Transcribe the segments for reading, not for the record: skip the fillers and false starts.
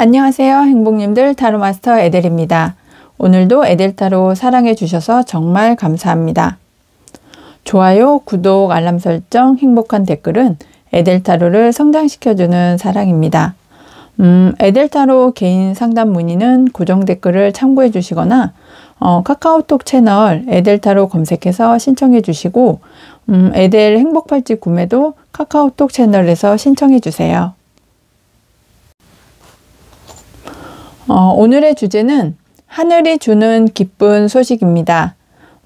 안녕하세요. 행복님들 타로마스터 에델입니다. 오늘도 에델타로 사랑해 주셔서 정말 감사합니다. 좋아요, 구독, 알람 설정, 행복한 댓글은 에델타로를 성장시켜주는 사랑입니다. 에델타로 개인 상담 문의는 고정 댓글을 참고해 주시거나 카카오톡 채널 에델타로 검색해서 신청해 주시고 에델 행복팔찌 구매도 카카오톡 채널에서 신청해 주세요. 오늘의 주제는 하늘이 주는 기쁜 소식입니다.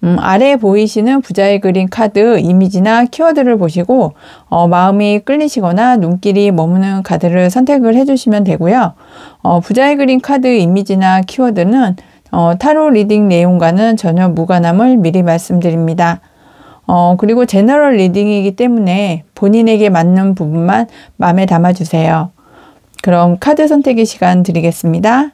아래에 보이시는 부자의 그린 카드 이미지나 키워드를 보시고 마음이 끌리시거나 눈길이 머무는 카드를 선택을 해주시면 되고요. 부자의 그린 카드 이미지나 키워드는 타로 리딩 내용과는 전혀 무관함을 미리 말씀드립니다. 그리고 제너럴 리딩이기 때문에 본인에게 맞는 부분만 마음에 담아주세요. 그럼 카드 선택의 시간 드리겠습니다.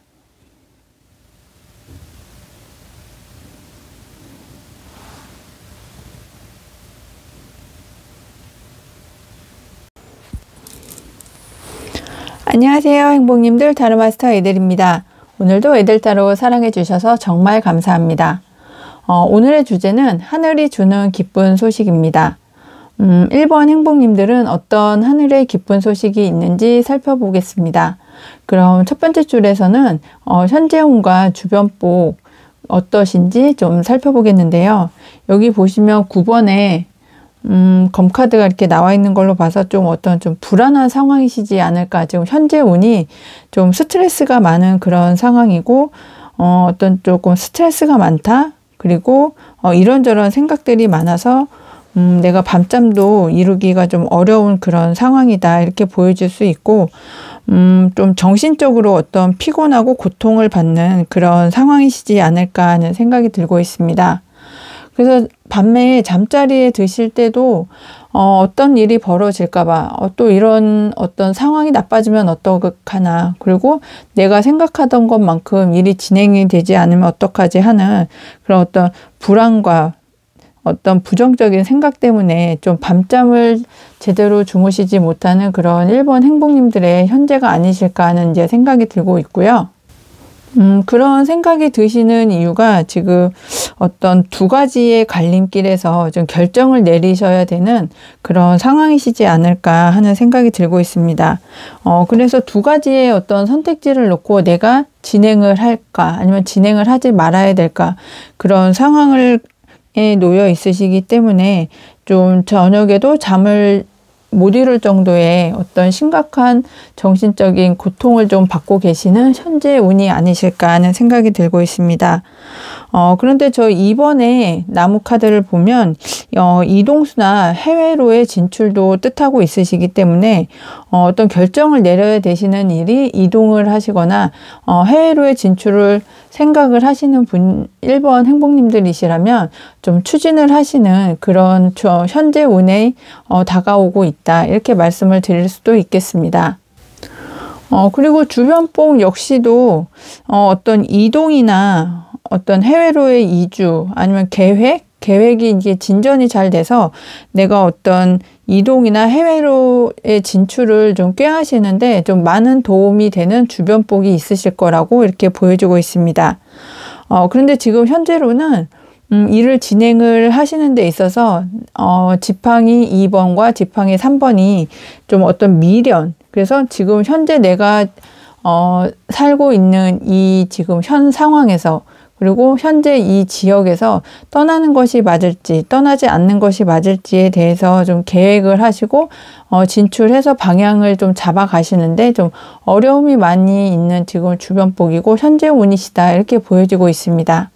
안녕하세요. 행복님들 타로마스터 에델입니다. 오늘도 에델타로 사랑해 주셔서 정말 감사합니다. 오늘의 주제는 하늘이 주는 기쁜 소식입니다. 1번 행복님들은 어떤 하늘의 기쁜 소식이 있는지 살펴보겠습니다. 그럼 첫 번째 줄에서는 현재 운과 주변복 어떠신지 좀 살펴보겠는데요. 여기 보시면 9번에 검카드가 이렇게 나와 있는 걸로 봐서 좀 불안한 상황이시지 않을까. 지금 현재 운이 좀 스트레스가 많은 그런 상황이고, 조금 스트레스가 많다. 그리고, 이런저런 생각들이 많아서, 내가 밤잠도 이루기가 좀 어려운 그런 상황이다. 이렇게 보여질 수 있고, 좀 정신적으로 어떤 피곤하고 고통을 받는 그런 상황이시지 않을까 하는 생각이 들고 있습니다. 그래서 밤에 잠자리에 드실 때도 어떤 일이 벌어질까봐 또 이런 어떤 상황이 나빠지면 어떡하나, 그리고 내가 생각하던 것만큼 일이 진행이 되지 않으면 어떡하지 하는 그런 어떤 불안과 어떤 부정적인 생각 때문에 좀 밤잠을 제대로 주무시지 못하는 그런 1번 행복님들의 현재가 아니실까 하는 이제 생각이 들고 있고요. 그런 생각이 드시는 이유가 지금 어떤 두 가지의 갈림길에서 좀 결정을 내리셔야 되는 그런 상황이시지 않을까 하는 생각이 들고 있습니다. 그래서 두 가지의 어떤 선택지를 놓고 내가 진행을 할까 아니면 진행을 하지 말아야 될까, 그런 상황에 놓여 있으시기 때문에 좀 저녁에도 잠을 못 이룰 정도의 어떤 심각한 정신적인 고통을 좀 받고 계시는 현재 운이 아니실까 하는 생각이 들고 있습니다. 그런데 저 2번에 나무 카드를 보면 이동수나 해외로의 진출도 뜻하고 있으시기 때문에 어떤 결정을 내려야 되시는 일이 이동을 하시거나 해외로의 진출을 생각을 하시는 분 1번 행복님들이시라면 좀 추진을 하시는 그런 현재 운에 다가오고 있다, 이렇게 말씀을 드릴 수도 있겠습니다. 그리고 주변복 역시도 어떤 이동이나 어떤 해외로의 이주 아니면 계획이 이제 진전이 잘 돼서 내가 어떤 이동이나 해외로의 진출을 좀 꾀하시는데 좀 많은 도움이 되는 주변복이 있으실 거라고 이렇게 보여주고 있습니다. 그런데 지금 현재로는 일을 진행을 하시는 데 있어서 지팡이 2번과 지팡이 3번이 좀 어떤 미련, 그래서 지금 현재 내가 살고 있는 이 지금 현 상황에서, 그리고 현재 이 지역에서 떠나는 것이 맞을지 떠나지 않는 것이 맞을지에 대해서 좀 계획을 하시고 진출해서 방향을 좀 잡아 가시는데 좀 어려움이 많이 있는 지금 주변복이고 현재 운이시다, 이렇게 보여지고 있습니다.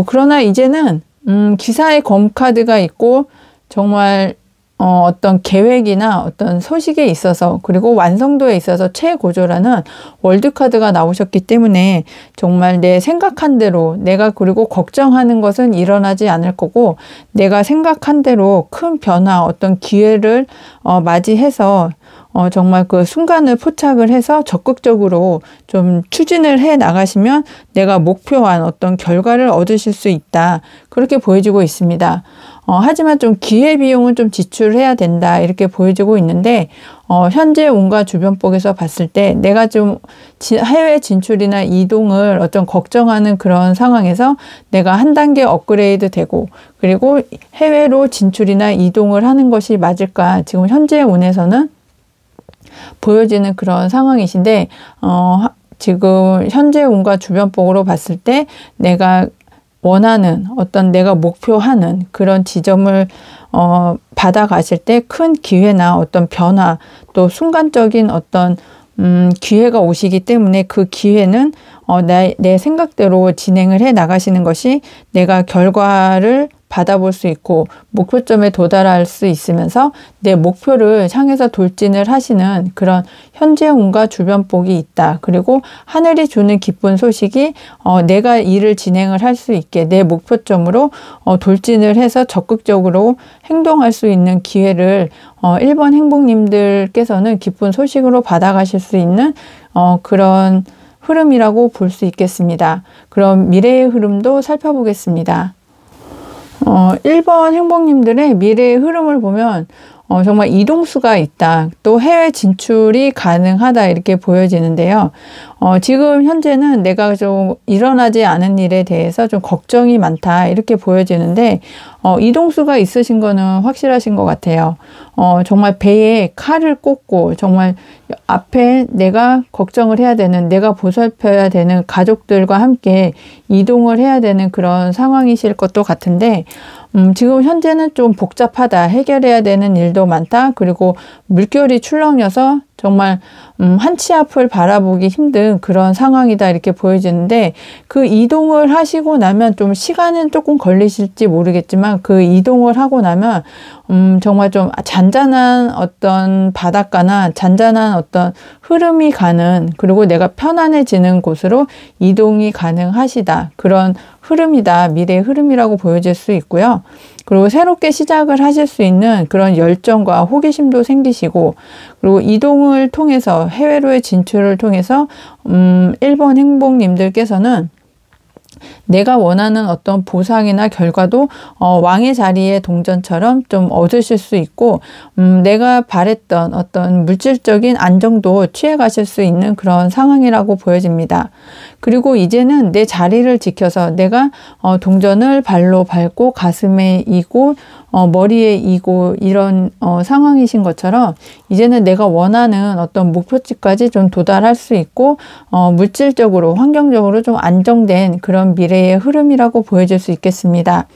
그러나 이제는 기사의 검카드가 있고 정말 어떤 계획이나 어떤 소식에 있어서, 그리고 완성도에 있어서 최고조라는 월드카드가 나오셨기 때문에 정말 내 생각한 대로 내가, 그리고 걱정하는 것은 일어나지 않을 거고, 내가 생각한 대로 큰 변화, 어떤 기회를 맞이해서 정말 그 순간을 포착을 해서 적극적으로 좀 추진을 해 나가시면 내가 목표한 어떤 결과를 얻으실 수 있다, 그렇게 보여지고 있습니다. 하지만 좀 기회비용은 좀 지출해야 된다 이렇게 보여지고 있는데 현재 운과 주변복에서 봤을 때 내가 좀 해외 진출이나 이동을 어떤 걱정하는 그런 상황에서 내가 한 단계 업그레이드 되고 그리고 해외로 진출이나 이동을 하는 것이 맞을까 지금 현재 운에서는 보여지는 그런 상황이신데 지금 현재 운과 주변복으로 봤을 때 내가 원하는 어떤 내가 목표하는 그런 지점을 받아가실 때 큰 기회나 어떤 변화 또 순간적인 어떤 기회가 오시기 때문에 그 기회는 내 생각대로 진행을 해 나가시는 것이 내가 결과를 받아볼 수 있고 목표점에 도달할 수 있으면서 내 목표를 향해서 돌진을 하시는 그런 현재 운과 주변복이 있다. 그리고 하늘이 주는 기쁜 소식이 내가 일을 진행을 할 수 있게 내 목표점으로 돌진을 해서 적극적으로 행동할 수 있는 기회를 1번 행복님들께서는 기쁜 소식으로 받아가실 수 있는 그런 흐름이라고 볼 수 있겠습니다. 그럼 미래의 흐름도 살펴보겠습니다. 1번 행복님들의 미래의 흐름을 보면 정말 이동수가 있다. 또 해외 진출이 가능하다 이렇게 보여지는데요. 지금 현재는 내가 좀 일어나지 않은 일에 대해서 좀 걱정이 많다 이렇게 보여지는데 이동수가 있으신 거는 확실하신 것 같아요. 정말 배에 칼을 꽂고 정말 앞에 내가 걱정을 해야 되는 내가 보살펴야 되는 가족들과 함께 이동을 해야 되는 그런 상황이실 것도 같은데 지금 현재는 좀 복잡하다. 해결해야 되는 일도 많다. 그리고 물결이 출렁여서 정말 한 치 앞을 바라보기 힘든 그런 상황이다 이렇게 보여지는데 그 이동을 하시고 나면 좀 시간은 조금 걸리실지 모르겠지만 그 이동을 하고 나면 정말 좀 잔잔한 어떤 바닷가나 잔잔한 어떤 흐름이 가는 그리고 내가 편안해지는 곳으로 이동이 가능하시다. 그런 흐름이다. 미래의 흐름이라고 보여질 수 있고요. 그리고 새롭게 시작을 하실 수 있는 그런 열정과 호기심도 생기시고 그리고 이동을 통해서 해외로의 진출을 통해서 1번 행복님들께서는 내가 원하는 어떤 보상이나 결과도 왕의 자리의 동전처럼 좀 얻으실 수 있고 내가 바랬던 어떤 물질적인 안정도 취해 가실 수 있는 그런 상황이라고 보여집니다. 그리고 이제는 내 자리를 지켜서 내가 동전을 발로 밟고 가슴에 이고 머리에 이고 이런 상황이신 것처럼 이제는 내가 원하는 어떤 목표치까지 좀 도달할 수 있고 물질적으로 환경적으로 좀 안정된 그런 미래의 흐름이라고 보여질 수 있겠습니다.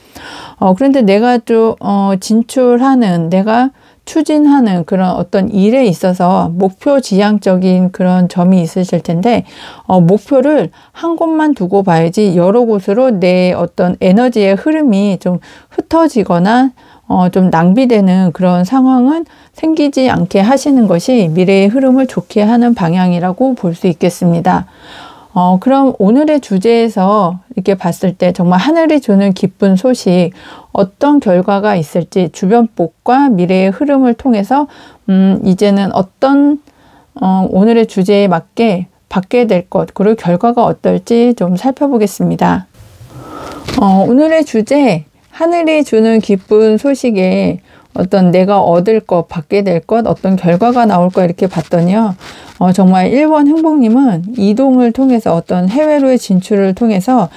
그런데 내가 좀 진출하는 내가 추진하는 그런 어떤 일에 있어서 목표 지향적인 그런 점이 있으실 텐데 목표를 한 곳만 두고 봐야지 여러 곳으로 내 어떤 에너지의 흐름이 좀 흩어지거나 좀 낭비되는 그런 상황은 생기지 않게 하시는 것이 미래의 흐름을 좋게 하는 방향이라고 볼 수 있겠습니다. 그럼 오늘의 주제에서 이렇게 봤을 때 정말 하늘이 주는 기쁜 소식 어떤 결과가 있을지 주변복과 미래의 흐름을 통해서 이제는 어떤 오늘의 주제에 맞게 받게 될 것 그리고 결과가 어떨지 좀 살펴보겠습니다. 오늘의 주제 하늘이 주는 기쁜 소식에 어떤 내가 얻을 것, 받게 될 것, 어떤 결과가 나올 것 이렇게 봤더니요. 정말 1번 행복님은 이동을 통해서 어떤 해외로의 진출을 통해서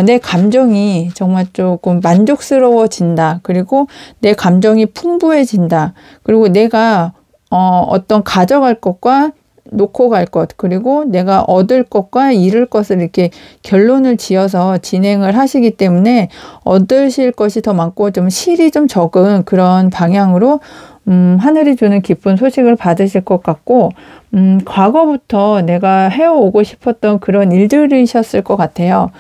내 감정이 정말 조금 만족스러워진다. 그리고 내 감정이 풍부해진다. 그리고 내가 어떤 가져갈 것과 놓고 갈 것, 그리고 내가 얻을 것과 잃을 것을 이렇게 결론을 지어서 진행을 하시기 때문에 얻으실 것이 더 많고 좀 실이 좀 적은 그런 방향으로 하늘이 주는 기쁜 소식을 받으실 것 같고 과거부터 내가 해오고 싶었던 그런 일들이셨을 것 같아요.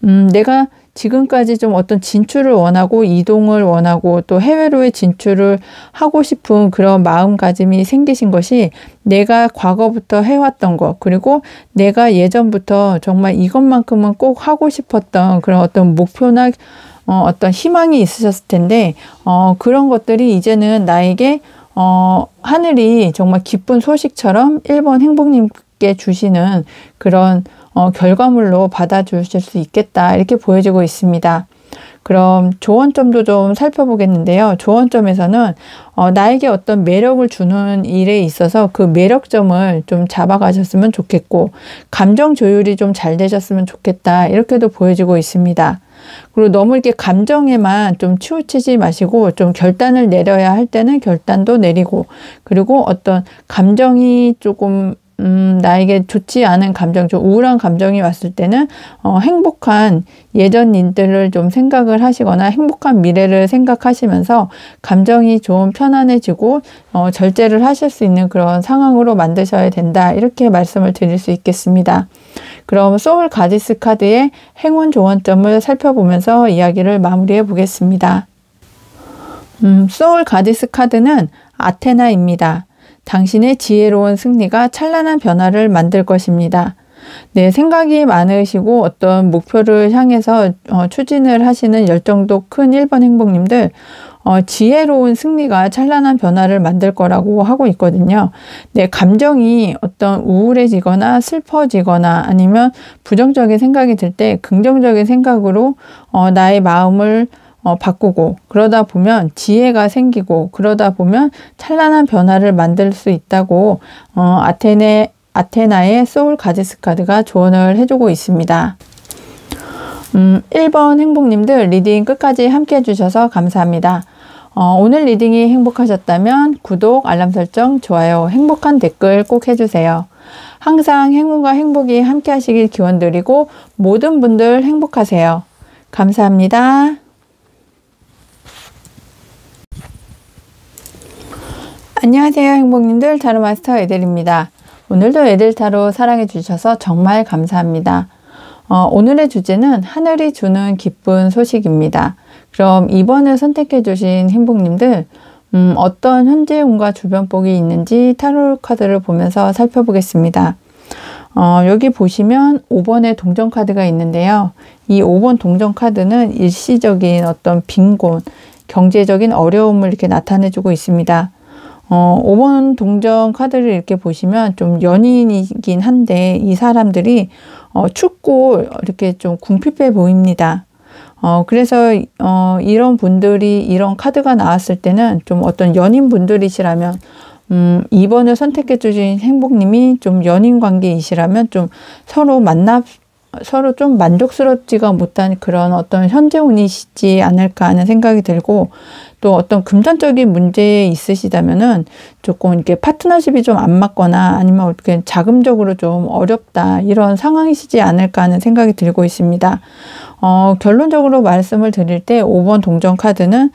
내가 지금까지 좀 어떤 진출을 원하고 이동을 원하고 또 해외로의 진출을 하고 싶은 그런 마음가짐이 생기신 것이 내가 과거부터 해왔던 것 그리고 내가 예전부터 정말 이것만큼은 꼭 하고 싶었던 그런 어떤 목표나 어떤 희망이 있으셨을 텐데 그런 것들이 이제는 나에게 하늘이 정말 기쁜 소식처럼 1번 행복님께 주시는 그런 결과물로 받아주실 수 있겠다 이렇게 보여지고 있습니다. 그럼 조언점도 좀 살펴보겠는데요. 조언점에서는 나에게 어떤 매력을 주는 일에 있어서 그 매력점을 좀 잡아가셨으면 좋겠고, 감정 조율이 좀 잘 되셨으면 좋겠다, 이렇게도 보여지고 있습니다. 그리고 너무 이렇게 감정에만 좀 치우치지 마시고, 좀 결단을 내려야 할 때는 결단도 내리고, 그리고 어떤 감정이 조금 나에게 좋지 않은 감정, 좀 우울한 감정이 왔을 때는 행복한 예전 일들을 좀 생각을 하시거나 행복한 미래를 생각하시면서 감정이 좀 편안해지고 절제를 하실 수 있는 그런 상황으로 만드셔야 된다, 이렇게 말씀을 드릴 수 있겠습니다. 그럼 소울 가디스 카드의 행운 조언점을 살펴보면서 이야기를 마무리해 보겠습니다. 소울 가디스 카드는 아테나입니다. 당신의 지혜로운 승리가 찬란한 변화를 만들 것입니다. 네, 생각이 많으시고 어떤 목표를 향해서 추진을 하시는 열정도 큰 1번 행복님들, 지혜로운 승리가 찬란한 변화를 만들 거라고 하고 있거든요. 네, 감정이 어떤 우울해지거나 슬퍼지거나 아니면 부정적인 생각이 들 때 긍정적인 생각으로 나의 마음을 바꾸고, 그러다 보면 지혜가 생기고, 그러다 보면 찬란한 변화를 만들 수 있다고 아테나의 소울 가디스 카드가 조언을 해주고 있습니다. 1번 행복님들, 리딩 끝까지 함께 해주셔서 감사합니다. 오늘 리딩이 행복하셨다면 구독, 알람 설정, 좋아요, 행복한 댓글 꼭 해주세요. 항상 행운과 행복이 함께 하시길 기원드리고 모든 분들 행복하세요. 감사합니다. 안녕하세요 행복님들, 타로마스터 에델입니다. 오늘도 에델타로 사랑해 주셔서 정말 감사합니다. 오늘의 주제는 하늘이 주는 기쁜 소식입니다. 그럼 2번을 선택해 주신 행복님들, 어떤 현재 운과 주변 복이 있는지 타로 카드를 보면서 살펴보겠습니다. 여기 보시면 5번의 동전 카드가 있는데요. 이 5번 동전 카드는 일시적인 어떤 빈곤, 경제적인 어려움을 이렇게 나타내 주고 있습니다. 5번 동전 카드를 이렇게 보시면 좀 연인이긴 한데 이 사람들이 춥고 이렇게 좀 궁핍해 보입니다. 그래서 이런 분들이, 이런 카드가 나왔을 때는 좀 어떤 연인 분들이시라면 2번을 선택해 주신 행복님이 좀 연인 관계이시라면 좀 서로 좀 만족스럽지가 못한 그런 어떤 현재 운이시지 않을까 하는 생각이 들고, 또 어떤 금전적인 문제 있으시다면은 조금 이렇게 파트너십이 좀 안 맞거나 아니면 어떻게 자금적으로 좀 어렵다, 이런 상황이시지 않을까 하는 생각이 들고 있습니다. 결론적으로 말씀을 드릴 때 5번 동전 카드는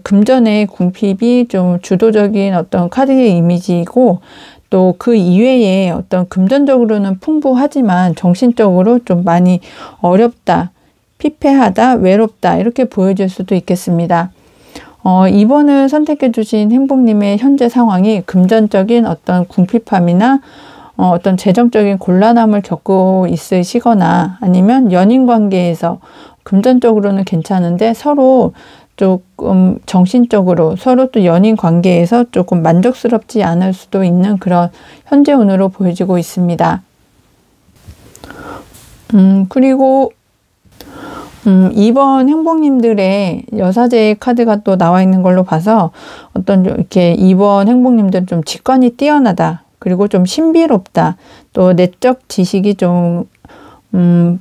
금전의 궁핍이 좀 주도적인 어떤 카드의 이미지이고, 또 그 이외에 어떤 금전적으로는 풍부하지만 정신적으로 좀 많이 어렵다, 피폐하다, 외롭다, 이렇게 보여질 수도 있겠습니다. 2번을 선택해 주신 행복님의 현재 상황이 금전적인 어떤 궁핍함이나 어떤 재정적인 곤란함을 겪고 있으시거나 아니면 연인 관계에서 금전적으로는 괜찮은데 서로 조금 정신적으로, 서로 또 연인 관계에서 조금 만족스럽지 않을 수도 있는 그런 현재 운으로 보여지고 있습니다. 그리고 2번 행복님들의 여사제의 카드가 또 나와 있는 걸로 봐서 어떤 이렇게 2번 행복님들은 좀 직관이 뛰어나다, 그리고 좀 신비롭다, 또 내적 지식이 좀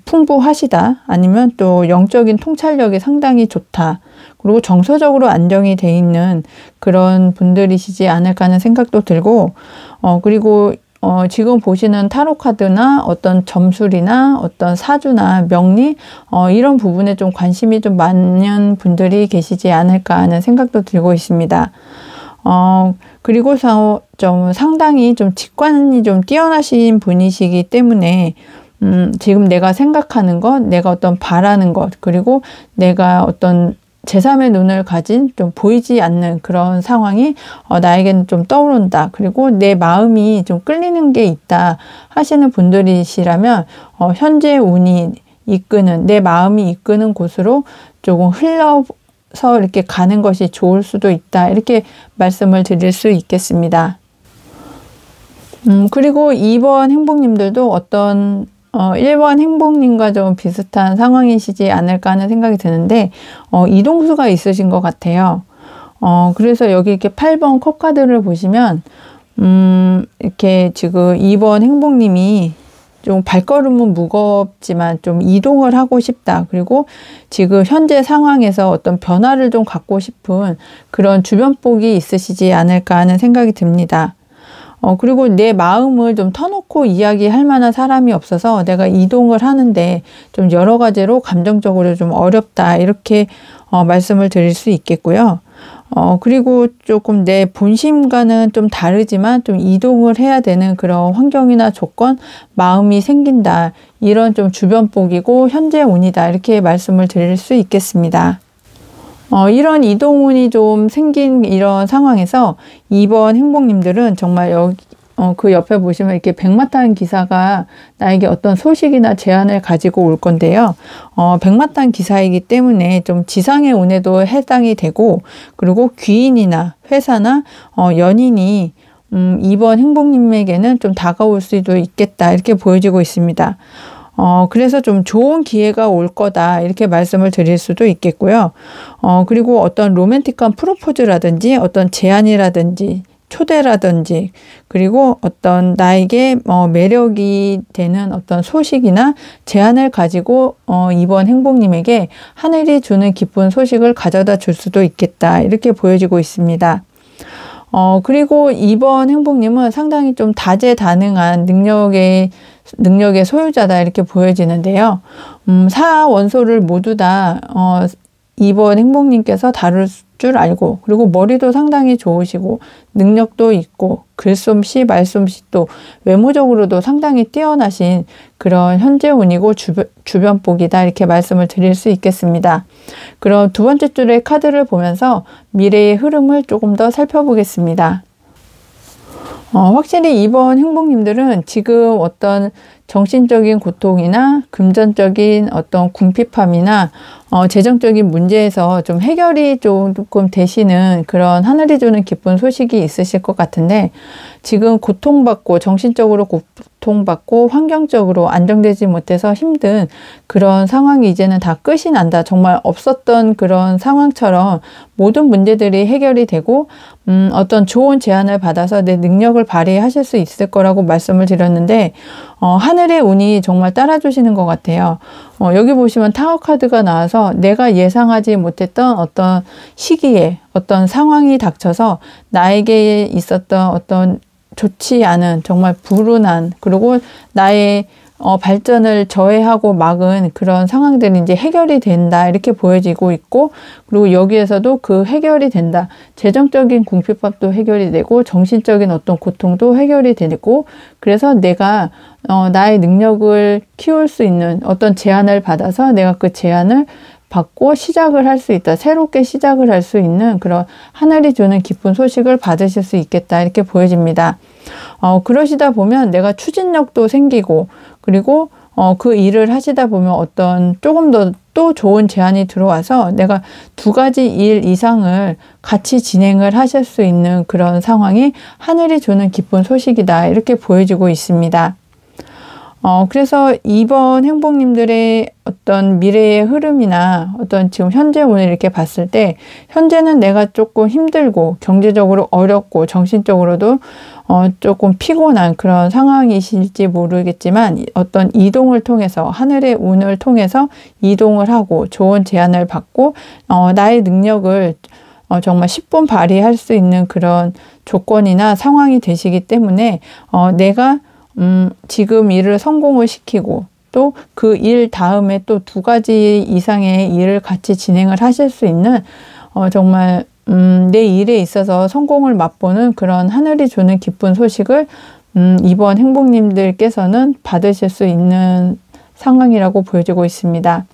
풍부하시다, 아니면 또 영적인 통찰력이 상당히 좋다, 그리고 정서적으로 안정이 돼 있는 그런 분들이시지 않을까 하는 생각도 들고, 그리고 지금 보시는 타로 카드나 어떤 점술이나 어떤 사주나 명리, 이런 부분에 좀 관심이 좀 많은 분들이 계시지 않을까 하는 생각도 들고 있습니다. 그리고서 좀 상당히 좀 직관이 좀 뛰어나신 분이시기 때문에 지금 내가 생각하는 것, 내가 어떤 바라는 것, 그리고 내가 어떤 제3의 눈을 가진 좀 보이지 않는 그런 상황이 나에게는 좀 떠오른다, 그리고 내 마음이 좀 끌리는 게 있다 하시는 분들이시라면 현재 운이 이끄는, 내 마음이 이끄는 곳으로 조금 흘러서 이렇게 가는 것이 좋을 수도 있다, 이렇게 말씀을 드릴 수 있겠습니다. 그리고 2번 행복님들도 어떤 1번 행복님과 좀 비슷한 상황이시지 않을까 하는 생각이 드는데, 이동수가 있으신 것 같아요. 그래서 여기 이렇게 8번 컵카드를 보시면, 이렇게 지금 2번 행복님이 좀 발걸음은 무겁지만 좀 이동을 하고 싶다. 그리고 지금 현재 상황에서 어떤 변화를 좀 갖고 싶은 그런 주변복이 있으시지 않을까 하는 생각이 듭니다. 그리고 내 마음을 좀 터놓고 이야기할 만한 사람이 없어서 내가 이동을 하는데 좀 여러 가지로 감정적으로 좀 어렵다. 이렇게 말씀을 드릴 수 있겠고요. 그리고 조금 내 본심과는 좀 다르지만 좀 이동을 해야 되는 그런 환경이나 조건, 마음이 생긴다. 이런 좀 주변복이고 현재 운이다. 이렇게 말씀을 드릴 수 있겠습니다. 이런 이동운이 좀 생긴 이런 상황에서 2번 행복님들은 정말 여기 그 옆에 보시면 이렇게 백마탄 기사가 나에게 어떤 소식이나 제안을 가지고 올 건데요. 백마탄 기사이기 때문에 좀 지상의 운에도 해당이 되고, 그리고 귀인이나 회사나 연인이 2번 행복님에게는 좀 다가올 수도 있겠다. 이렇게 보여지고 있습니다. 그래서 좀 좋은 기회가 올 거다. 이렇게 말씀을 드릴 수도 있겠고요. 그리고 어떤 로맨틱한 프로포즈라든지 어떤 제안이라든지 초대라든지, 그리고 어떤 나에게 매력이 되는 어떤 소식이나 제안을 가지고 2번 행복님에게 하늘이 주는 기쁜 소식을 가져다 줄 수도 있겠다. 이렇게 보여지고 있습니다. 그리고 2번 행복님은 상당히 좀 다재다능한 능력의 소유자다. 이렇게 보여지는데요. 사원소를 모두 다 2번 행복님께서 다룰 줄 알고, 그리고 머리도 상당히 좋으시고 능력도 있고 글솜씨 말솜씨 또 외모적으로도 상당히 뛰어나신 그런 현재 운이고 주변복이다. 이렇게 말씀을 드릴 수 있겠습니다. 그럼 두 번째 줄의 카드를 보면서 미래의 흐름을 조금 더 살펴보겠습니다. 확실히 2번 행복님들은 지금 어떤 정신적인 고통이나 금전적인 어떤 궁핍함이나 재정적인 문제에서 좀 해결이 조금 되시는 그런 하늘이 주는 기쁜 소식이 있으실 것 같은데, 지금 고통받고 정신적으로 고통받고 환경적으로 안정되지 못해서 힘든 그런 상황이 이제는 다 끝이 난다. 정말 없었던 그런 상황처럼 모든 문제들이 해결이 되고 어떤 좋은 제안을 받아서 내 능력을 발휘하실 수 있을 거라고 말씀을 드렸는데, 하늘의 운이 정말 따라주시는 것 같아요. 여기 보시면 타워 카드가 나와서 내가 예상하지 못했던 어떤 시기에 어떤 상황이 닥쳐서 나에게 있었던 어떤 좋지 않은 정말 불운한, 그리고 나의 발전을 저해하고 막은 그런 상황들이 이제 해결이 된다. 이렇게 보여지고 있고, 그리고 여기에서도 그 해결이 된다. 재정적인 궁핍밥도 해결이 되고 정신적인 어떤 고통도 해결이 되고, 그래서 내가 나의 능력을 키울 수 있는 어떤 제안을 받아서 내가 그 제안을 받고 시작을 할 수 있다. 새롭게 시작을 할 수 있는 그런 하늘이 주는 기쁜 소식을 받으실 수 있겠다. 이렇게 보여집니다. 그러시다 보면 내가 추진력도 생기고, 그리고 그 일을 하시다 보면 어떤 조금 더 또 좋은 제안이 들어와서 내가 두 가지 일 이상을 같이 진행을 하실 수 있는 그런 상황이 하늘이 주는 기쁜 소식이다. 이렇게 보여지고 있습니다. 그래서 2번 행복님들의 어떤 미래의 흐름이나 어떤 지금 현재 운을 이렇게 봤을 때, 현재는 내가 조금 힘들고 경제적으로 어렵고 정신적으로도 조금 피곤한 그런 상황이실지 모르겠지만, 어떤 이동을 통해서 하늘의 운을 통해서 이동을 하고 좋은 제안을 받고 나의 능력을 정말 10분 발휘할 수 있는 그런 조건이나 상황이 되시기 때문에 내가 지금 일을 성공을 시키고 또 그 일 다음에 또 두 가지 이상의 일을 같이 진행을 하실 수 있는 정말 내 일에 있어서 성공을 맛보는 그런 하늘이 주는 기쁜 소식을 2번 행복님들께서는 받으실 수 있는 상황이라고 보여지고 있습니다.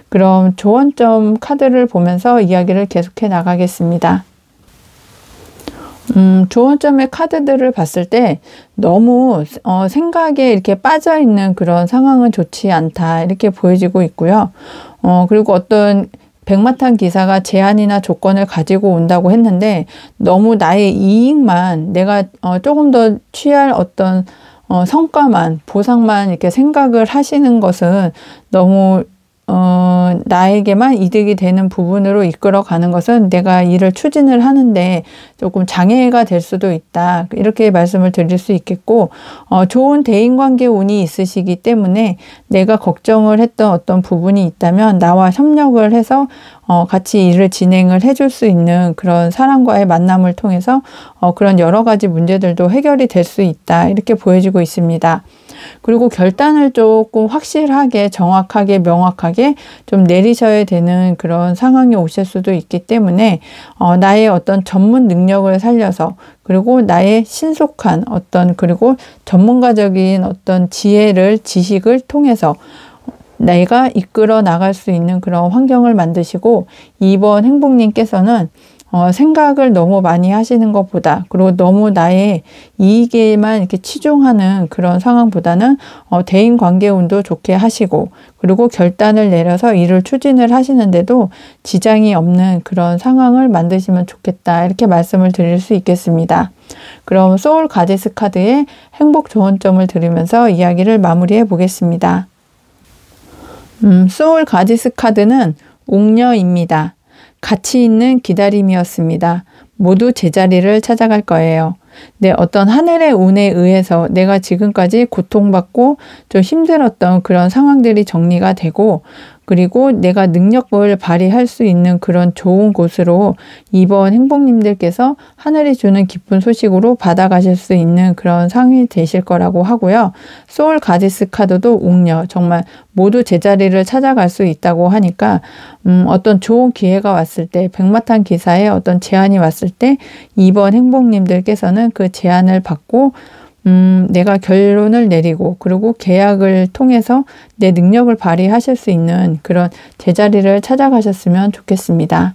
그럼 조언점 카드를 보면서 이야기를 계속해 나가겠습니다. 조언점의 카드들을 봤을 때 너무 생각에 이렇게 빠져있는 그런 상황은 좋지 않다. 이렇게 보여지고 있고요. 그리고 어떤 백마탄 기사가 제안이나 조건을 가지고 온다고 했는데, 너무 나의 이익만 내가 조금 더 취할 어떤 성과만, 보상만 이렇게 생각을 하시는 것은 너무 나에게만 이득이 되는 부분으로 이끌어 가는 것은 내가 일을 추진을 하는데 조금 장애가 될 수도 있다. 이렇게 말씀을 드릴 수 있겠고, 좋은 대인관계 운이 있으시기 때문에 내가 걱정을 했던 어떤 부분이 있다면 나와 협력을 해서 같이 일을 진행을 해줄 수 있는 그런 사람과의 만남을 통해서 그런 여러 가지 문제들도 해결이 될 수 있다. 이렇게 보여지고 있습니다. 그리고 결단을 조금 확실하게, 정확하게, 명확하게 좀 내리셔야 되는 그런 상황이 오실 수도 있기 때문에 나의 어떤 전문 능력을 살려서, 그리고 나의 신속한 그리고 전문가적인 어떤 지식을 통해서 내가 이끌어 나갈 수 있는 그런 환경을 만드시고, 2번 행복님께서는 생각을 너무 많이 하시는 것보다, 그리고 너무 나의 이익에만 이렇게 치중하는 그런 상황보다는 대인관계 운도 좋게 하시고, 그리고 결단을 내려서 일을 추진을 하시는데도 지장이 없는 그런 상황을 만드시면 좋겠다. 이렇게 말씀을 드릴 수 있겠습니다. 그럼 소울 가디스 카드의 행복 조언점을 들으면서 이야기를 마무리해 보겠습니다. 소울 가디스 카드는 옥녀입니다. 가치 있는 기다림이었습니다. 모두 제자리를 찾아갈 거예요. 네, 어떤 하늘의 운에 의해서 내가 지금까지 고통받고 좀 힘들었던 그런 상황들이 정리가 되고, 그리고 내가 능력을 발휘할 수 있는 그런 좋은 곳으로 2번 행복님들께서 하늘이 주는 기쁜 소식으로 받아가실 수 있는 그런 상황이 되실 거라고 하고요. 소울 가디스 카드도 옥녀, 정말 모두 제자리를 찾아갈 수 있다고 하니까 어떤 좋은 기회가 왔을 때, 백마탄 기사에 어떤 제안이 왔을 때 2번 행복님들께서는 그 제안을 받고 내가 결론을 내리고, 그리고 계약을 통해서 내 능력을 발휘하실 수 있는 그런 제자리를 찾아가셨으면 좋겠습니다.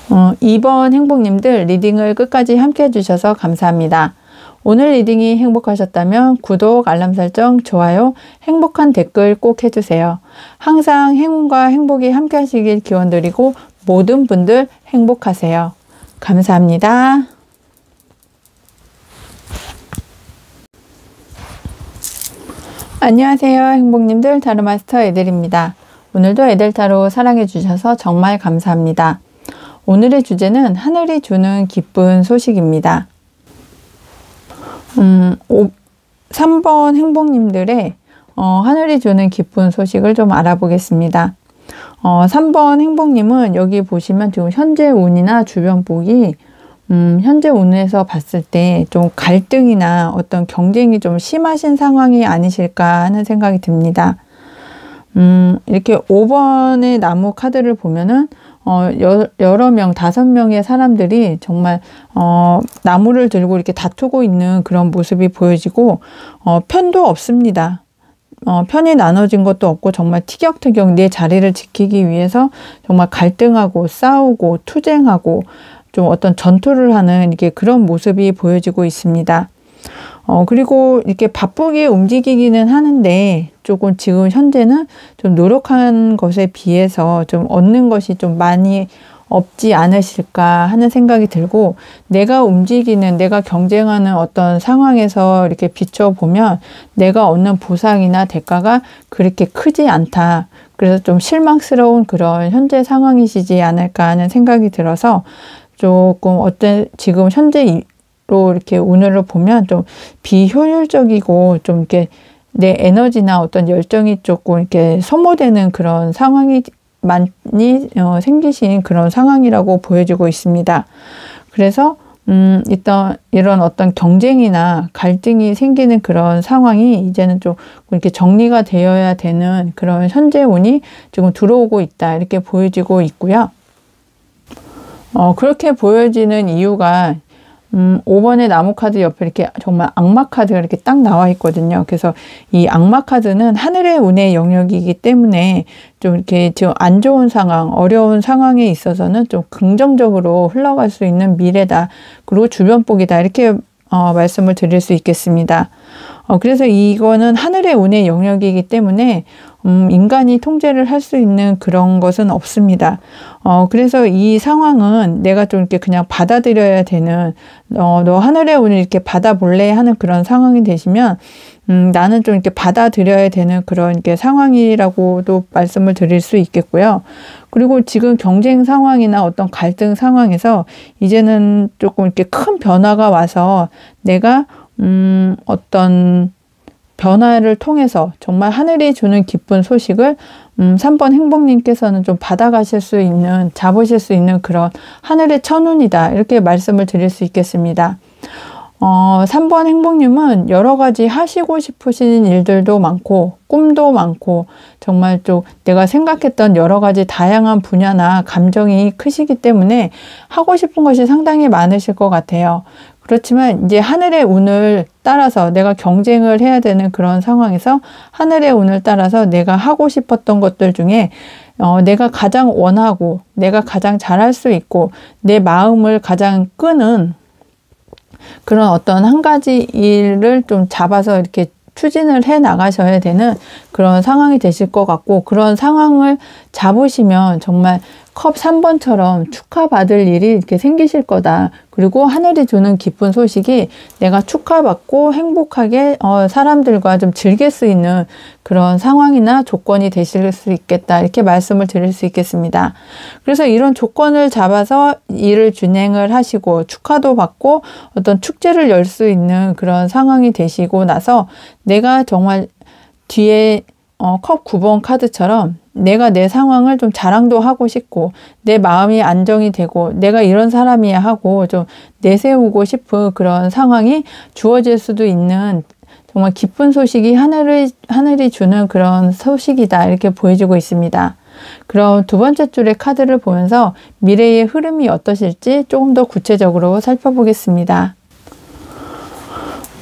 2번 행복님들 리딩을 끝까지 함께 해주셔서 감사합니다. 오늘 리딩이 행복하셨다면 구독, 알람 설정, 좋아요, 행복한 댓글 꼭 해주세요. 항상 행운과 행복이 함께 하시길 기원드리고 모든 분들 행복하세요. 감사합니다. 안녕하세요, 행복님들. 타로마스터 에델입니다. 오늘도 에델타로 사랑해 주셔서 정말 감사합니다. 오늘의 주제는 하늘이 주는 기쁜 소식입니다. 3번 행복님들의 하늘이 주는 기쁜 소식을 좀 알아보겠습니다. 3번 행복님은 여기 보시면 지금 현재 운이나 주변 복이 현재 운에서 봤을 때 좀 갈등이나 어떤 경쟁이 좀 심하신 상황이 아니실까 하는 생각이 듭니다. 이렇게 5번의 나무 카드를 보면은 여러 명, 5명의 사람들이 정말 나무를 들고 이렇게 다투고 있는 그런 모습이 보여지고 편도 없습니다. 편이 나눠진 것도 없고 정말 티격태격 내 자리를 지키기 위해서 정말 갈등하고 싸우고 투쟁하고 좀 어떤 전투를 하는 이게 그런 모습이 보여지고 있습니다. 그리고 이렇게 바쁘게 움직이기는 하는데 조금 지금 현재는 좀 노력한 것에 비해서 좀 얻는 것이 좀 많이 없지 않으실까 하는 생각이 들고, 내가 움직이는, 내가 경쟁하는 어떤 상황에서 이렇게 비춰보면 내가 얻는 보상이나 대가가 그렇게 크지 않다. 그래서 좀 실망스러운 그런 현재 상황이시지 않을까 하는 생각이 들어서 조금 지금 현재로 이렇게 운을 보면 좀 비효율적이고 좀 이렇게 내 에너지나 어떤 열정이 조금 이렇게 소모되는 그런 상황이 많이 생기신 그런 상황이라고 보여지고 있습니다. 그래서 일단 이런 어떤 경쟁이나 갈등이 생기는 그런 상황이 이제는 좀 이렇게 정리가 되어야 되는 그런 현재 운이 지금 들어오고 있다. 이렇게 보여지고 있고요. 그렇게 보여지는 이유가 5번의 나무 카드 옆에 이렇게 정말 악마 카드가 이렇게 딱 나와 있거든요. 그래서 이 악마 카드는 하늘의 운의 영역이기 때문에 좀 이렇게 지금 안 좋은 상황, 어려운 상황에 있어서는 좀 긍정적으로 흘러갈 수 있는 미래다. 그리고 주변복이다. 이렇게 말씀을 드릴 수 있겠습니다. 그래서 이거는 하늘의 운의 영역이기 때문에 인간이 통제를 할 수 있는 그런 것은 없습니다. 그래서 이 상황은 내가 좀 이렇게 그냥 받아들여야 되는, 너 하늘의 운을 이렇게 받아볼래 하는 그런 상황이 되시면, 나는 좀 이렇게 받아들여야 되는 그런 이렇게 상황이라고도 말씀을 드릴 수 있겠고요. 그리고 지금 경쟁 상황이나 어떤 갈등 상황에서 이제는 조금 이렇게 큰 변화가 와서 내가, 어떤 변화를 통해서 정말 하늘이 주는 기쁜 소식을 3번 행복님께서는 좀 받아가실 수 있는, 잡으실 수 있는 그런 하늘의 천운이다. 이렇게 말씀을 드릴 수 있겠습니다. 3번 행복님은 여러 가지 하시고 싶으신 일들도 많고 꿈도 많고 정말 좀 내가 생각했던 여러 가지 다양한 분야나 감정이 크시기 때문에 하고 싶은 것이 상당히 많으실 것 같아요. 그렇지만 이제 하늘의 운을 따라서 내가 경쟁을 해야 되는 그런 상황에서 하늘의 운을 따라서 내가 하고 싶었던 것들 중에 내가 가장 원하고 내가 가장 잘할 수 있고 내 마음을 가장 끄는 그런 어떤 한 가지 일을 좀 잡아서 이렇게 추진을 해 나가셔야 되는 그런 상황이 되실 것 같고, 그런 상황을 잡으시면 정말 컵 3번처럼 축하받을 일이 이렇게 생기실 거다. 그리고 하늘이 주는 기쁜 소식이 내가 축하받고 행복하게 사람들과 좀 즐길 수 있는 그런 상황이나 조건이 되실 수 있겠다. 이렇게 말씀을 드릴 수 있겠습니다. 그래서 이런 조건을 잡아서 일을 진행을 하시고 축하도 받고 어떤 축제를 열 수 있는 그런 상황이 되시고 나서 내가 정말 뒤에 컵 9번 카드처럼 내가 내 상황을 좀 자랑도 하고 싶고 내 마음이 안정이 되고 내가 이런 사람이야 하고 좀 내세우고 싶은 그런 상황이 주어질 수도 있는 정말 기쁜 소식이 하늘이 주는 그런 소식이다. 이렇게 보여주고 있습니다. 그럼 두 번째 줄의 카드를 보면서 미래의 흐름이 어떠실지 조금 더 구체적으로 살펴보겠습니다.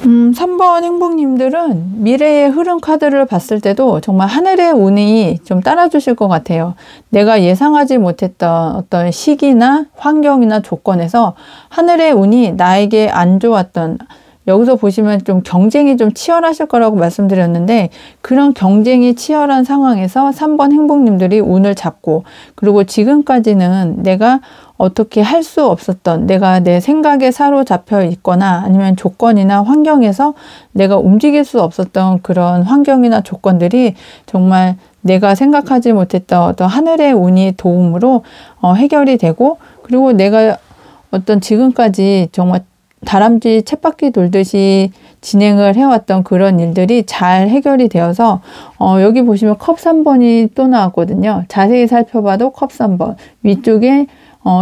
3번 행복님들은 미래의 흐름 카드를 봤을 때도 정말 하늘의 운이 좀 따라주실 것 같아요. 내가 예상하지 못했던 어떤 시기나 환경이나 조건에서 하늘의 운이 나에게 안 좋았던, 여기서 보시면 좀 경쟁이 좀 치열하실 거라고 말씀드렸는데 그런 경쟁이 치열한 상황에서 3번 행복님들이 운을 잡고, 그리고 지금까지는 내가 어떻게 할 수 없었던, 내가 내 생각에 사로잡혀 있거나 아니면 조건이나 환경에서 내가 움직일 수 없었던 그런 환경이나 조건들이 정말 내가 생각하지 못했던 어떤 하늘의 운이 도움으로 해결이 되고, 그리고 내가 어떤 지금까지 정말 다람쥐 쳇바퀴 돌듯이 진행을 해왔던 그런 일들이 잘 해결이 되어서 여기 보시면 컵 3번이 또 나왔거든요. 자세히 살펴봐도 컵 3번, 위쪽에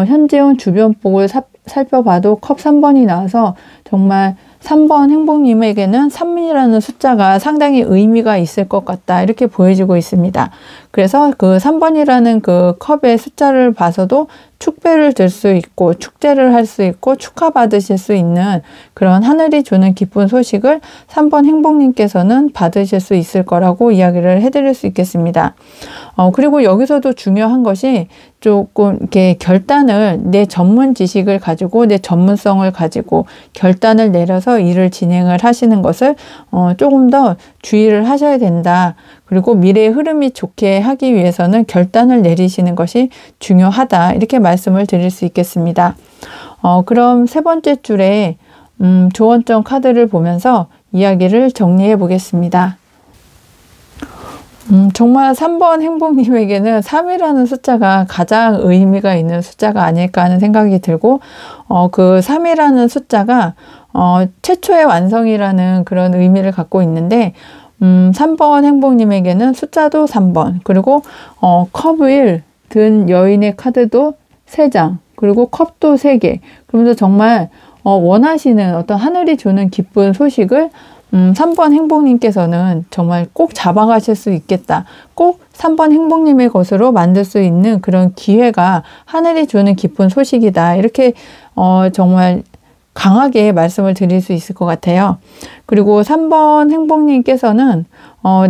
현재운 주변 복을 살펴봐도 컵 3번이 나와서 정말 3번 행복님에게는 3이라는 숫자가 상당히 의미가 있을 것 같다. 이렇게 보여지고 있습니다. 그래서 그 3번이라는 그 컵의 숫자를 봐서도 축배를 들 수 있고 축제를 할 수 있고 축하받으실 수 있는 그런 하늘이 주는 기쁜 소식을 3번 행복님께서는 받으실 수 있을 거라고 이야기를 해드릴 수 있겠습니다. 그리고 여기서도 중요한 것이 조금 이렇게 결단을, 내 전문 지식을 가지고 내 전문성을 가지고 결단을 내려서 일을 진행을 하시는 것을 조금 더 주의를 하셔야 된다. 그리고 미래의 흐름이 좋게 하기 위해서는 결단을 내리시는 것이 중요하다. 이렇게 말씀을 드릴 수 있겠습니다. 그럼 세 번째 줄에 조언점 카드를 보면서 이야기를 정리해 보겠습니다. 정말 3번 행복님에게는 3이라는 숫자가 가장 의미가 있는 숫자가 아닐까 하는 생각이 들고, 그 3이라는 숫자가 최초의 완성이라는 그런 의미를 갖고 있는데 3번 행복님에게는 숫자도 3번, 그리고 컵을 든 여인의 카드도 3장, 그리고 컵도 3개. 그러면서 정말 원하시는 어떤 하늘이 주는 기쁜 소식을 3번 행복님께서는 정말 꼭 잡아가실 수 있겠다. 꼭 3번 행복님의 것으로 만들 수 있는 그런 기회가 하늘이 주는 기쁜 소식이다. 이렇게 정말 강하게 말씀을 드릴 수 있을 것 같아요. 그리고 3번 행복님께서는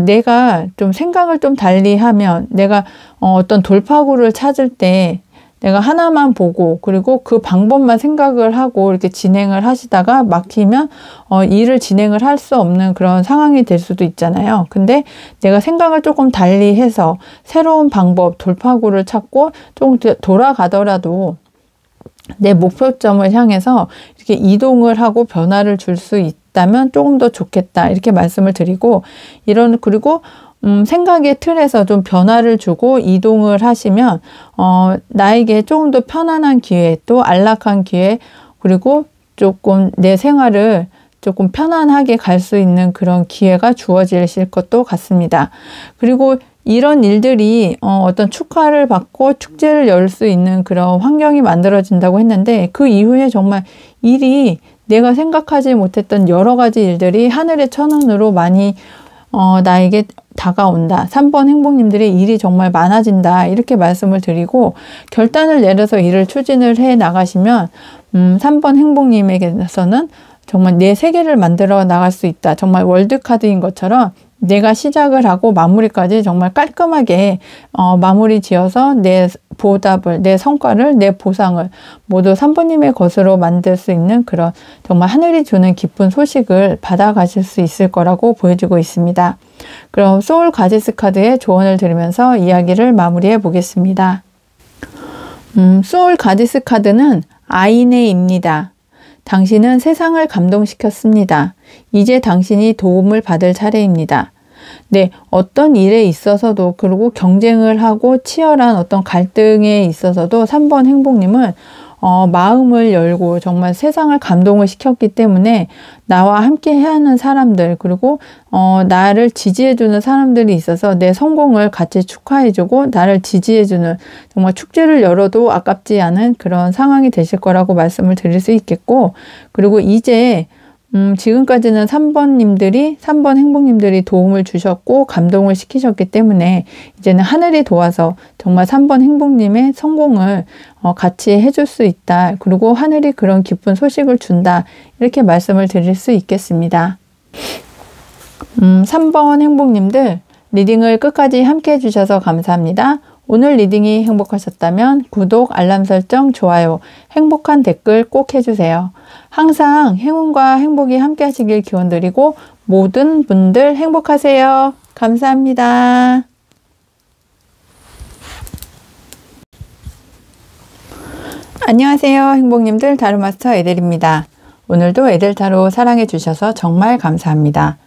내가 좀 생각을 좀 달리 하면, 내가 어떤 돌파구를 찾을 때 내가 하나만 보고 그리고 그 방법만 생각을 하고 이렇게 진행을 하시다가 막히면 일을 진행을 할 수 없는 그런 상황이 될 수도 있잖아요. 근데 내가 생각을 조금 달리 해서 새로운 방법, 돌파구를 찾고 조금 돌아가더라도 내 목표점을 향해서 이렇게 이동을 하고 변화를 줄 수 있다면 조금 더 좋겠다. 이렇게 말씀을 드리고, 그리고 생각의 틀에서 좀 변화를 주고 이동을 하시면, 나에게 조금 더 편안한 기회, 또 안락한 기회, 그리고 조금 내 생활을 조금 편안하게 갈 수 있는 그런 기회가 주어지실 것도 같습니다. 그리고 이런 일들이 어떤 축하를 받고 축제를 열 수 있는 그런 환경이 만들어진다고 했는데, 그 이후에 정말 일이 내가 생각하지 못했던 여러 가지 일들이 하늘의 천운으로 많이 나에게 다가온다. 3번 행복님들의 일이 정말 많아진다. 이렇게 말씀을 드리고, 결단을 내려서 일을 추진을 해 나가시면 3번 행복님에게서는 정말 내 세계를 만들어 나갈 수 있다. 정말 월드카드인 것처럼 내가 시작을 하고 마무리까지 정말 깔끔하게 마무리 지어서 내 보답을, 내 성과를, 내 보상을 모두 3번님의 것으로 만들 수 있는 그런 정말 하늘이 주는 기쁜 소식을 받아가실 수 있을 거라고 보여지고 있습니다. 그럼 소울 가지스 카드의 조언을 들으면서 이야기를 마무리해 보겠습니다. 소울 가지스 카드는 아이네입니다. 당신은 세상을 감동시켰습니다. 이제 당신이 도움을 받을 차례입니다. 네, 어떤 일에 있어서도, 그리고 경쟁을 하고 치열한 어떤 갈등에 있어서도 3번 행복님은 마음을 열고 정말 세상을 감동을 시켰기 때문에 나와 함께 해야 하는 사람들, 그리고 나를 지지해주는 사람들이 있어서 내 성공을 같이 축하해주고 나를 지지해주는, 정말 축제를 열어도 아깝지 않은 그런 상황이 되실 거라고 말씀을 드릴 수 있겠고, 그리고 이제 지금까지는 3번 행복님들이 도움을 주셨고 감동을 시키셨기 때문에 이제는 하늘이 도와서 정말 3번 행복님의 성공을 같이 해줄 수 있다. 그리고 하늘이 그런 기쁜 소식을 준다. 이렇게 말씀을 드릴 수 있겠습니다. 3번 행복님들, 리딩을 끝까지 함께 해주셔서 감사합니다. 오늘 리딩이 행복하셨다면 구독, 알람 설정, 좋아요, 행복한 댓글 꼭 해주세요. 항상 행운과 행복이 함께 하시길 기원드리고 모든 분들 행복하세요. 감사합니다. 안녕하세요. 행복님들, 타로마스터 에델입니다. 오늘도 에델타로 사랑해 주셔서 정말 감사합니다.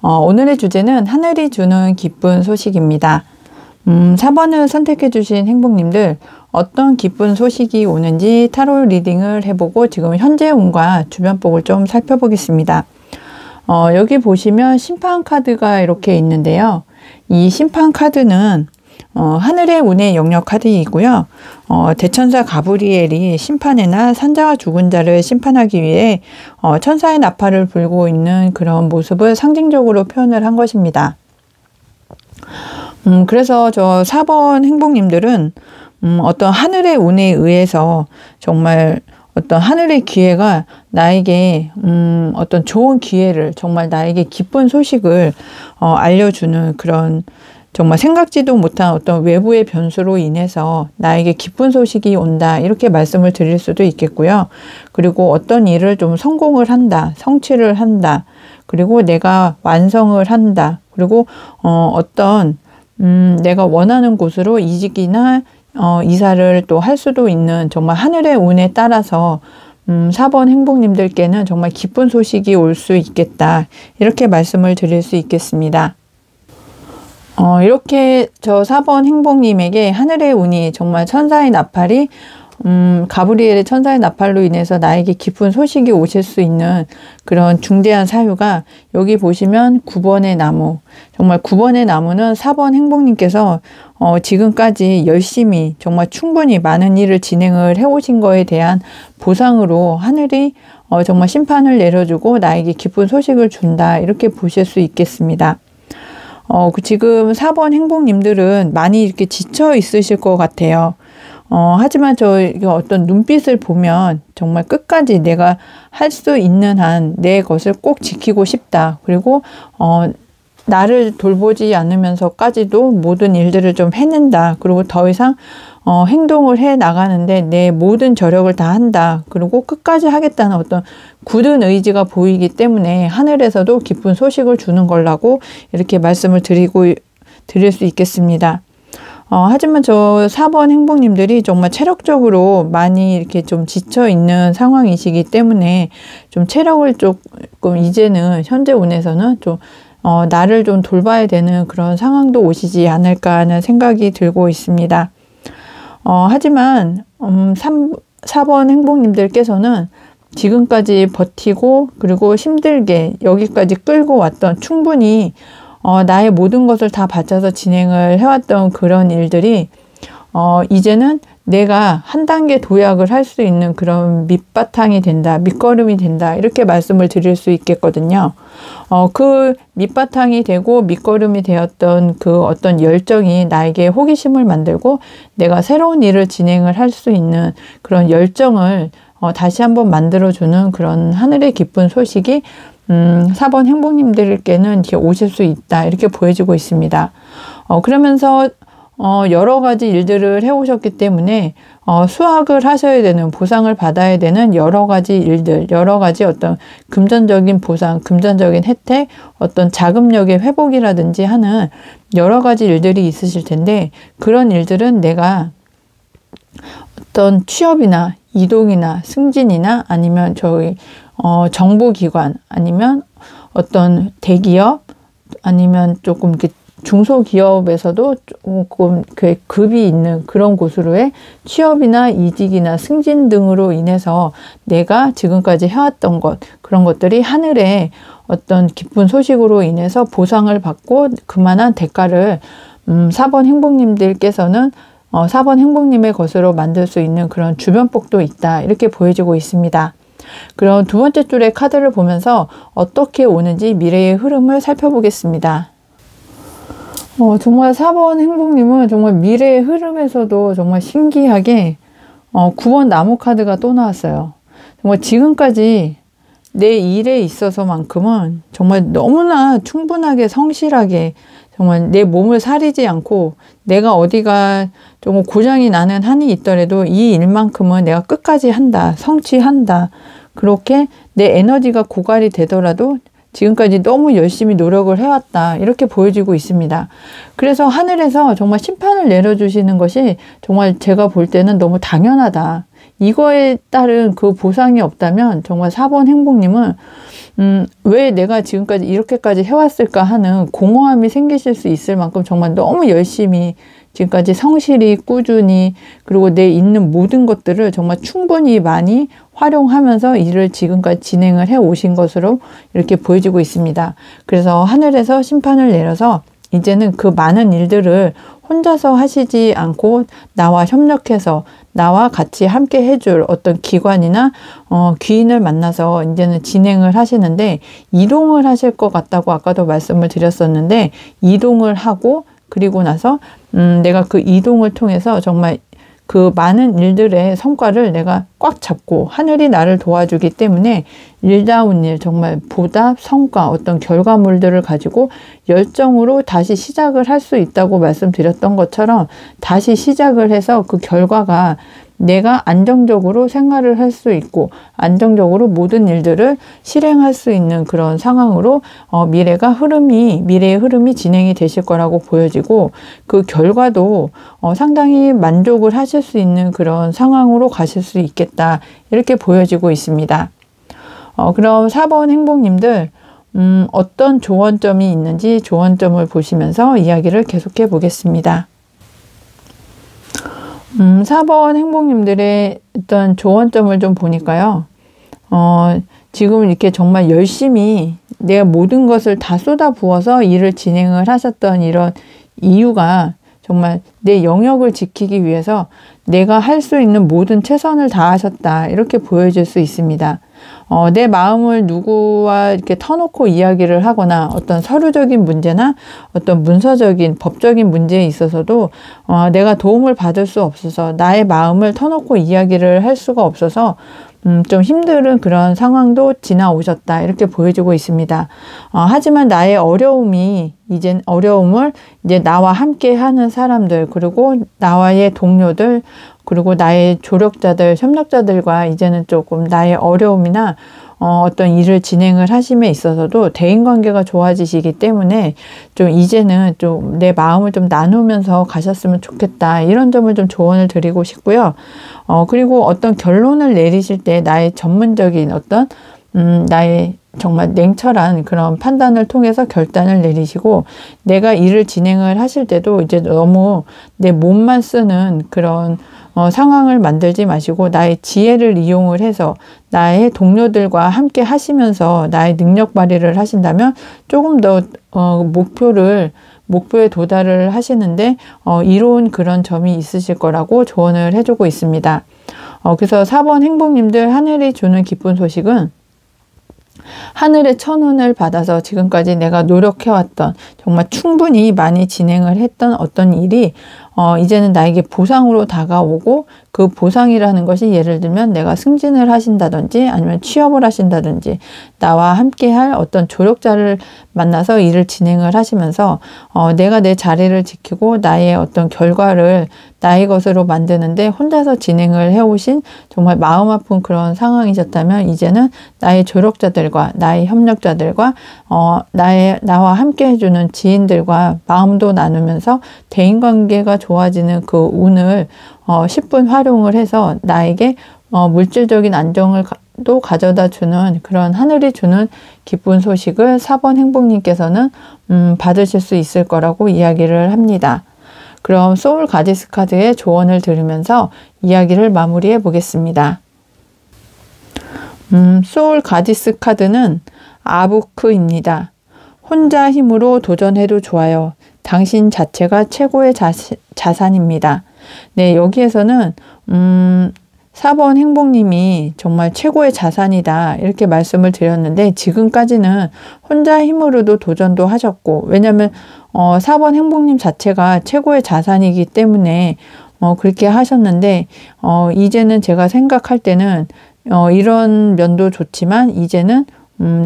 오늘의 주제는 하늘이 주는 기쁜 소식입니다. 4번을 선택해 주신 행복님들, 어떤 기쁜 소식이 오는지 타로 리딩을 해보고 지금 현재 운과 주변 복을 좀 살펴보겠습니다. 여기 보시면 심판 카드가 이렇게 있는데요. 이 심판 카드는 하늘의 운의 영역 카드이고요. 대천사 가브리엘이 심판의 날 산자와 죽은 자를 심판하기 위해 천사의 나팔을 불고 있는 그런 모습을 상징적으로 표현을 한 것입니다. 그래서 저 4번 행복님들은 어떤 하늘의 운에 의해서 정말 어떤 하늘의 기회가 나에게 어떤 좋은 기회를, 정말 나에게 기쁜 소식을 알려주는 그런, 정말 생각지도 못한 어떤 외부의 변수로 인해서 나에게 기쁜 소식이 온다. 이렇게 말씀을 드릴 수도 있겠고요. 그리고 어떤 일을 좀 성공을 한다. 성취를 한다. 그리고 내가 완성을 한다. 그리고 어떤 내가 원하는 곳으로 이직이나 이사를 또 할 수도 있는 정말 하늘의 운에 따라서 4번 행복님들께는 정말 기쁜 소식이 올 수 있겠다. 이렇게 말씀을 드릴 수 있겠습니다. 이렇게 저 4번 행복님에게 하늘의 운이 정말 천사의 나팔이 가브리엘의 천사의 나팔로 인해서 나에게 기쁜 소식이 오실 수 있는 그런 중대한 사유가, 여기 보시면 9번의 나무, 정말 9번의 나무는 4번 행복님께서 지금까지 열심히 정말 충분히 많은 일을 진행을 해오신 거에 대한 보상으로 하늘이 정말 심판을 내려주고 나에게 기쁜 소식을 준다. 이렇게 보실 수 있겠습니다. 지금 4번 행복님들은 많이 이렇게 지쳐 있으실 것 같아요. 하지만 어떤 눈빛을 보면 정말 끝까지 내가 할 수 있는 한 내 것을 꼭 지키고 싶다. 그리고 나를 돌보지 않으면서까지도 모든 일들을 좀 해낸다. 그리고 더 이상 행동을 해 나가는데 내 모든 저력을 다 한다. 그리고 끝까지 하겠다는 어떤 굳은 의지가 보이기 때문에 하늘에서도 기쁜 소식을 주는 걸라고 이렇게 말씀을 드릴 수 있겠습니다. 하지만 저 4번 행복님들이 정말 체력적으로 많이 이렇게 좀 지쳐 있는 상황이시기 때문에 좀 체력을 조금 이제는 현재 운에서는 좀 나를 좀 돌봐야 되는 그런 상황도 오시지 않을까 하는 생각이 들고 있습니다. 하지만 4번 행복님들께서는 지금까지 버티고 그리고 힘들게 여기까지 끌고 왔던 충분히 나의 모든 것을 다 바쳐서 진행을 해왔던 그런 일들이 이제는 내가 한 단계 도약을 할 수 있는 그런 밑바탕이 된다, 밑거름이 된다 이렇게 말씀을 드릴 수 있겠거든요. 그 밑바탕이 되고 밑거름이 되었던 그 어떤 열정이 나에게 호기심을 만들고 내가 새로운 일을 진행을 할 수 있는 그런 열정을 다시 한번 만들어주는 그런 하늘의 기쁜 소식이 4번 행복님들께는 이렇게 오실 수 있다 이렇게 보여지고 있습니다. 그러면서 여러 가지 일들을 해오셨기 때문에 수확을 하셔야 되는 보상을 받아야 되는 여러 가지 일들, 여러 가지 어떤 금전적인 보상, 금전적인 혜택, 어떤 자금력의 회복이라든지 하는 여러 가지 일들이 있으실 텐데 그런 일들은 내가 어떤 취업이나 이동이나 승진이나 아니면 정부기관 아니면 어떤 대기업 아니면 조금 이렇게 중소기업에서도 조금 그 급이 있는 그런 곳으로의 취업이나 이직이나 승진 등으로 인해서 내가 지금까지 해왔던 것 그런 것들이 하늘의 어떤 기쁜 소식으로 인해서 보상을 받고 그만한 대가를 4번 행복님들께서는 4번 행복님의 것으로 만들 수 있는 그런 주변복도 있다 이렇게 보여지고 있습니다. 그럼 두 번째 줄의 카드를 보면서 어떻게 오는지 미래의 흐름을 살펴보겠습니다. 정말 4번 행복님은 정말 미래의 흐름에서도 정말 신기하게 9번 나무 카드가 또 나왔어요. 정말 지금까지 내 일에 있어서만큼은 정말 너무나 충분하게 성실하게 정말 내 몸을 사리지 않고 내가 어디가 조금 고장이 나는 한이 있더라도 이 일만큼은 내가 끝까지 한다, 성취한다. 그렇게 내 에너지가 고갈이 되더라도 지금까지 너무 열심히 노력을 해왔다. 이렇게 보여지고 있습니다. 그래서 하늘에서 정말 심판을 내려주시는 것이 정말 제가 볼 때는 너무 당연하다. 이거에 따른 그 보상이 없다면 정말 4번 행복님은 왜 내가 지금까지 이렇게까지 해왔을까 하는 공허함이 생기실 수 있을 만큼 정말 너무 열심히 지금까지 성실히 꾸준히 그리고 내 있는 모든 것들을 정말 충분히 많이 활용하면서 일을 지금까지 진행을 해 오신 것으로 이렇게 보여지고 있습니다. 그래서 하늘에서 심판을 내려서 이제는 그 많은 일들을 혼자서 하시지 않고 나와 협력해서 나와 같이 함께 해줄 어떤 기관이나 귀인을 만나서 이제는 진행을 하시는데 이동을 하실 것 같다고 아까도 말씀을 드렸었는데 이동을 하고 그리고 나서 내가 그 이동을 통해서 정말 그 많은 일들의 성과를 내가 꽉 잡고 하늘이 나를 도와주기 때문에 일다운 일, 정말 보답, 성과, 어떤 결과물들을 가지고 열정으로 다시 시작을 할 수 있다고 말씀드렸던 것처럼 다시 시작을 해서 그 결과가 내가 안정적으로 생활을 할 수 있고 안정적으로 모든 일들을 실행할 수 있는 그런 상황으로 미래의 흐름이 진행이 되실 거라고 보여지고 그 결과도 상당히 만족을 하실 수 있는 그런 상황으로 가실 수 있겠다 이렇게 보여지고 있습니다. 그럼 4번 행복님들 어떤 조언점이 있는지 조언점을 보시면서 이야기를 계속해 보겠습니다. 4번 행복님들의 어떤 조언점을 좀 보니까요. 지금 이렇게 정말 열심히 내가 모든 것을 다 쏟아부어서 일을 진행을 하셨던 이런 이유가 정말 내 영역을 지키기 위해서 내가 할 수 있는 모든 최선을 다하셨다. 이렇게 보여질 수 있습니다. 내 마음을 누구와 이렇게 터놓고 이야기를 하거나 어떤 서류적인 문제나 어떤 문서적인 법적인 문제에 있어서도 내가 도움을 받을 수 없어서 나의 마음을 터놓고 이야기를 할 수가 없어서 좀 힘든 그런 상황도 지나오셨다. 이렇게 보여주고 있습니다. 하지만 나의 어려움을 이제 나와 함께 하는 사람들, 그리고 나와의 동료들, 그리고 나의 조력자들, 협력자들과 이제는 조금 나의 어려움이나 어떤 일을 진행을 하심에 있어서도 대인관계가 좋아지시기 때문에 좀 이제는 좀 내 마음을 좀 나누면서 가셨으면 좋겠다. 이런 점을 좀 조언을 드리고 싶고요. 그리고 어떤 결론을 내리실 때 나의 전문적인 어떤 나의 정말 냉철한 그런 판단을 통해서 결단을 내리시고, 내가 일을 진행을 하실 때도 이제 너무 내 몸만 쓰는 그런 상황을 만들지 마시고 나의 지혜를 이용을 해서 나의 동료들과 함께 하시면서 나의 능력 발휘를 하신다면 조금 더 목표에 도달을 하시는데 이로운 그런 점이 있으실 거라고 조언을 해주고 있습니다. 그래서 4번 행복님들, 하늘이 주는 기쁜 소식은 하늘의 천운을 받아서 지금까지 내가 노력해왔던, 정말 충분히 많이 진행을 했던 어떤 일이 이제는 나에게 보상으로 다가오고, 그 보상이라는 것이 예를 들면 내가 승진을 하신다든지 아니면 취업을 하신다든지 나와 함께 할 어떤 조력자를 만나서 일을 진행을 하시면서 내가 내 자리를 지키고 나의 어떤 결과를 나의 것으로 만드는데 혼자서 진행을 해오신 정말 마음 아픈 그런 상황이셨다면, 이제는 나의 조력자들과 나의 협력자들과 나와 함께 해주는 지인들과 마음도 나누면서 대인관계가 좋아지는 그 운을 10분 활용을 해서 나에게 물질적인 안정을 또 가져다 주는 그런 하늘이 주는 기쁜 소식을 4번 행복님께서는 받으실 수 있을 거라고 이야기를 합니다. 그럼 소울 가디스 카드의 조언을 들으면서 이야기를 마무리해 보겠습니다. 소울 가디스 카드는 아부크입니다. 혼자 힘으로 도전해도 좋아요. 당신 자체가 최고의 자산입니다. 네, 여기에서는 4번 행복님이 정말 최고의 자산이다 이렇게 말씀을 드렸는데, 지금까지는 혼자 힘으로도 도전도 하셨고, 왜냐하면 4번 행복님 자체가 최고의 자산이기 때문에 그렇게 하셨는데, 이제는 제가 생각할 때는 이런 면도 좋지만 이제는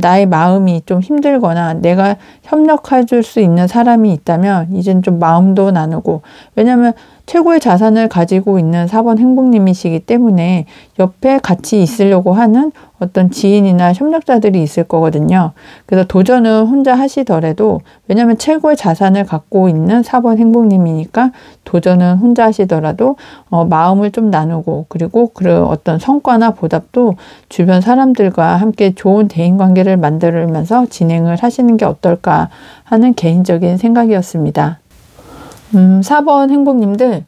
나의 마음이 좀 힘들거나 내가 협력해 줄 수 있는 사람이 있다면 이제는 좀 마음도 나누고, 왜냐하면 최고의 자산을 가지고 있는 4번 행복님이시기 때문에 옆에 같이 있으려고 하는 어떤 지인이나 협력자들이 있을 거거든요. 그래서 도전은 혼자 하시더라도, 왜냐하면 최고의 자산을 갖고 있는 4번 행복님이니까 도전은 혼자 하시더라도 마음을 좀 나누고, 그리고 그 어떤 성과나 보답도 주변 사람들과 함께 좋은 대인관계를 만들면서 진행을 하시는 게 어떨까 하는 개인적인 생각이었습니다. 4번 행복님들,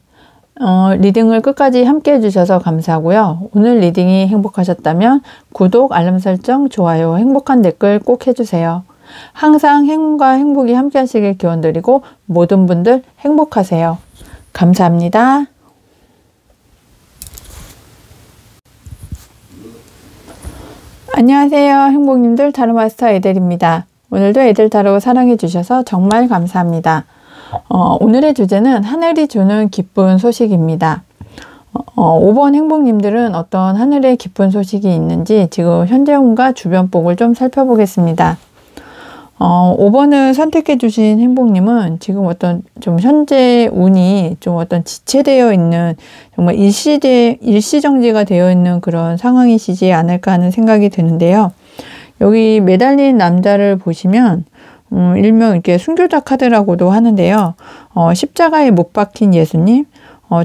리딩을 끝까지 함께 해주셔서 감사하고요. 오늘 리딩이 행복하셨다면 구독, 알람 설정, 좋아요, 행복한 댓글 꼭 해주세요. 항상 행운과 행복이 함께 하시길 기원드리고 모든 분들 행복하세요. 감사합니다. 안녕하세요. 행복님들, 타로마스터 에델입니다. 오늘도 에델 타로 사랑해 주셔서 정말 감사합니다. 오늘의 주제는 하늘이 주는 기쁜 소식입니다. 5번 행복님들은 어떤 하늘의 기쁜 소식이 있는지 지금 현재 운과 주변 복을 좀 살펴보겠습니다. 5번을 선택해 주신 행복님은 지금 어떤 좀 현재 운이 좀 어떤 지체되어 있는, 정말 일시정지가 되어 있는 그런 상황이시지 않을까 하는 생각이 드는데요. 여기 매달린 남자를 보시면 일명 이렇게 순교자 카드라고도 하는데요. 십자가에 못 박힌 예수님,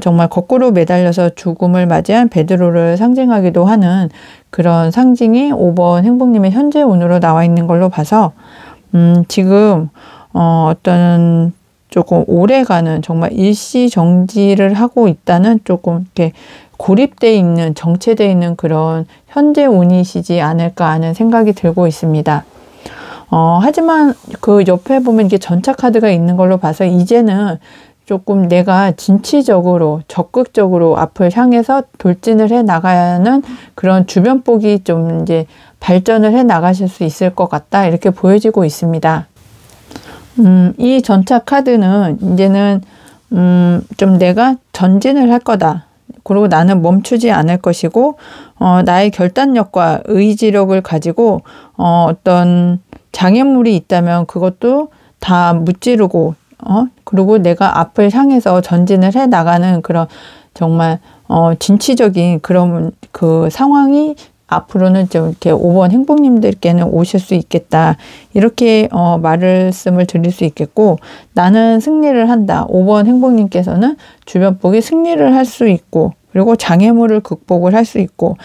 정말 거꾸로 매달려서 죽음을 맞이한 베드로를 상징하기도 하는 그런 상징이 5번 행복님의 현재 운으로 나와 있는 걸로 봐서 지금 어떤 조금 오래가는 정말 일시정지를 하고 있다는, 조금 이렇게 고립되어 있는, 정체되어 있는 그런 현재 운이시지 않을까 하는 생각이 들고 있습니다. 하지만 그 옆에 보면 이게 전차 카드가 있는 걸로 봐서 이제는 조금 내가 진취적으로 적극적으로 앞을 향해서 돌진을 해 나가야 하는 그런 주변 복이 좀 이제 발전을 해 나가실 수 있을 것 같다 이렇게 보여지고 있습니다. 이 전차 카드는 이제는 좀 내가 전진을 할 거다. 그리고 나는 멈추지 않을 것이고, 나의 결단력과 의지력을 가지고, 어떤 장애물이 있다면 그것도 다 무찌르고, 그리고 내가 앞을 향해서 전진을 해 나가는 그런 정말, 진취적인 그런 그 상황이 앞으로는 좀 이렇게 5번 행복님들께는 오실 수 있겠다. 이렇게 말씀을 드릴 수 있겠고, 나는 승리를 한다. 5번 행복님께서는 주변복이 승리를 할 수 있고, 그리고 장애물을 극복을 할 수 있고,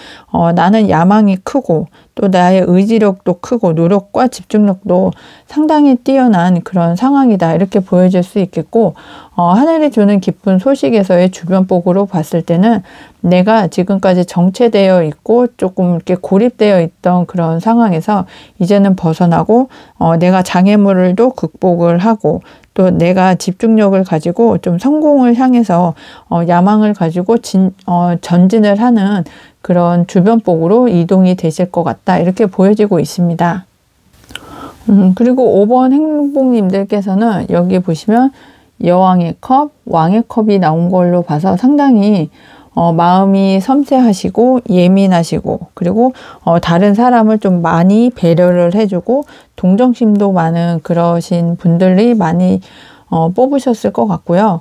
나는 야망이 크고, 또 나의 의지력도 크고, 노력과 집중력도 상당히 뛰어난 그런 상황이다. 이렇게 보여질 수 있겠고, 하늘이 주는 기쁜 소식에서의 주변복으로 봤을 때는 내가 지금까지 정체되어 있고 조금 이렇게 고립되어 있던 그런 상황에서 이제는 벗어나고, 내가 장애물도 극복을 하고, 또 내가 집중력을 가지고 좀 성공을 향해서 야망을 가지고 전진을 하는 그런 주변복으로 이동이 되실 것 같다. 이렇게 보여지고 있습니다. 그리고 5번 행복님들께서는 여기 보시면 여왕의 컵, 왕의 컵이 나온 걸로 봐서 상당히 마음이 섬세하시고 예민하시고, 그리고 다른 사람을 좀 많이 배려를 해주고 동정심도 많은 그러신 분들이 많이 뽑으셨을 것 같고요.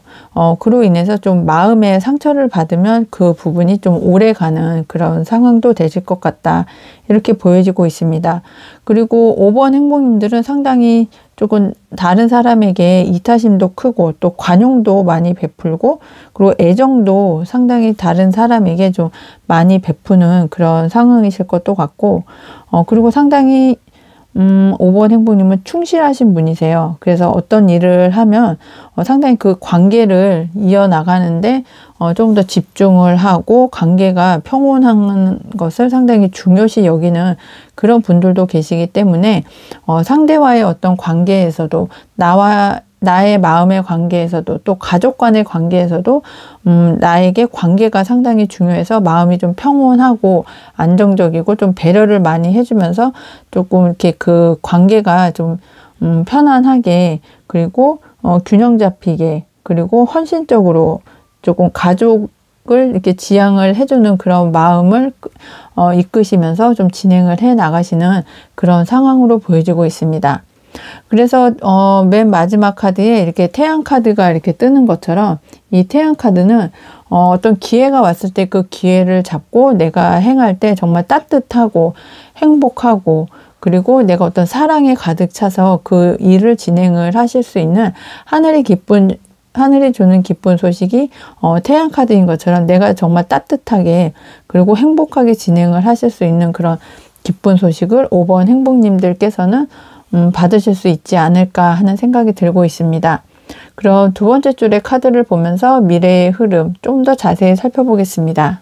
그로 인해서 좀 마음의 상처를 받으면 그 부분이 좀 오래 가는 그런 상황도 되실 것 같다. 이렇게 보여지고 있습니다. 그리고 5번 행복님들은 상당히 조금 다른 사람에게 이타심도 크고 또 관용도 많이 베풀고, 그리고 애정도 상당히 다른 사람에게 좀 많이 베푸는 그런 상황이실 것도 같고, 그리고 상당히 5번 행복님은 충실하신 분이세요. 그래서 어떤 일을 하면 상당히 그 관계를 이어나가는데 조금 더 집중을 하고 나가 평온한 것을 상당히 중요시 여기는 그런 분들도 계시기 때문에 상대와의 어떤 관계에서도 나의 마음의 관계에서도 또 가족 간의 관계에서도 나에게 관계가 상당히 중요해서 마음이 좀 평온하고 안정적이고 좀 배려를 많이 해주면서 조금 이렇게 그 관계가 좀 편안하게, 그리고 균형 잡히게, 그리고 헌신적으로 조금 가족을 이렇게 지향을 해주는 그런 마음을 이끄시면서 좀 진행을 해 나가시는 그런 상황으로 보여지고 있습니다. 그래서 맨 마지막 카드에 이렇게 태양 카드가 이렇게 뜨는 것처럼 이 태양 카드는 어떤 기회가 왔을 때 그 기회를 잡고 내가 행할 때 정말 따뜻하고 행복하고, 그리고 내가 어떤 사랑에 가득 차서 그 일을 진행을 하실 수 있는 하늘이 주는 기쁜 소식이 태양 카드인 것처럼 내가 정말 따뜻하게 그리고 행복하게 진행을 하실 수 있는 그런 기쁜 소식을 5번 행복님들께서는 받으실 수 있지 않을까 하는 생각이 들고 있습니다. 그럼 두 번째 줄의 카드를 보면서 미래의 흐름 좀 더 자세히 살펴보겠습니다.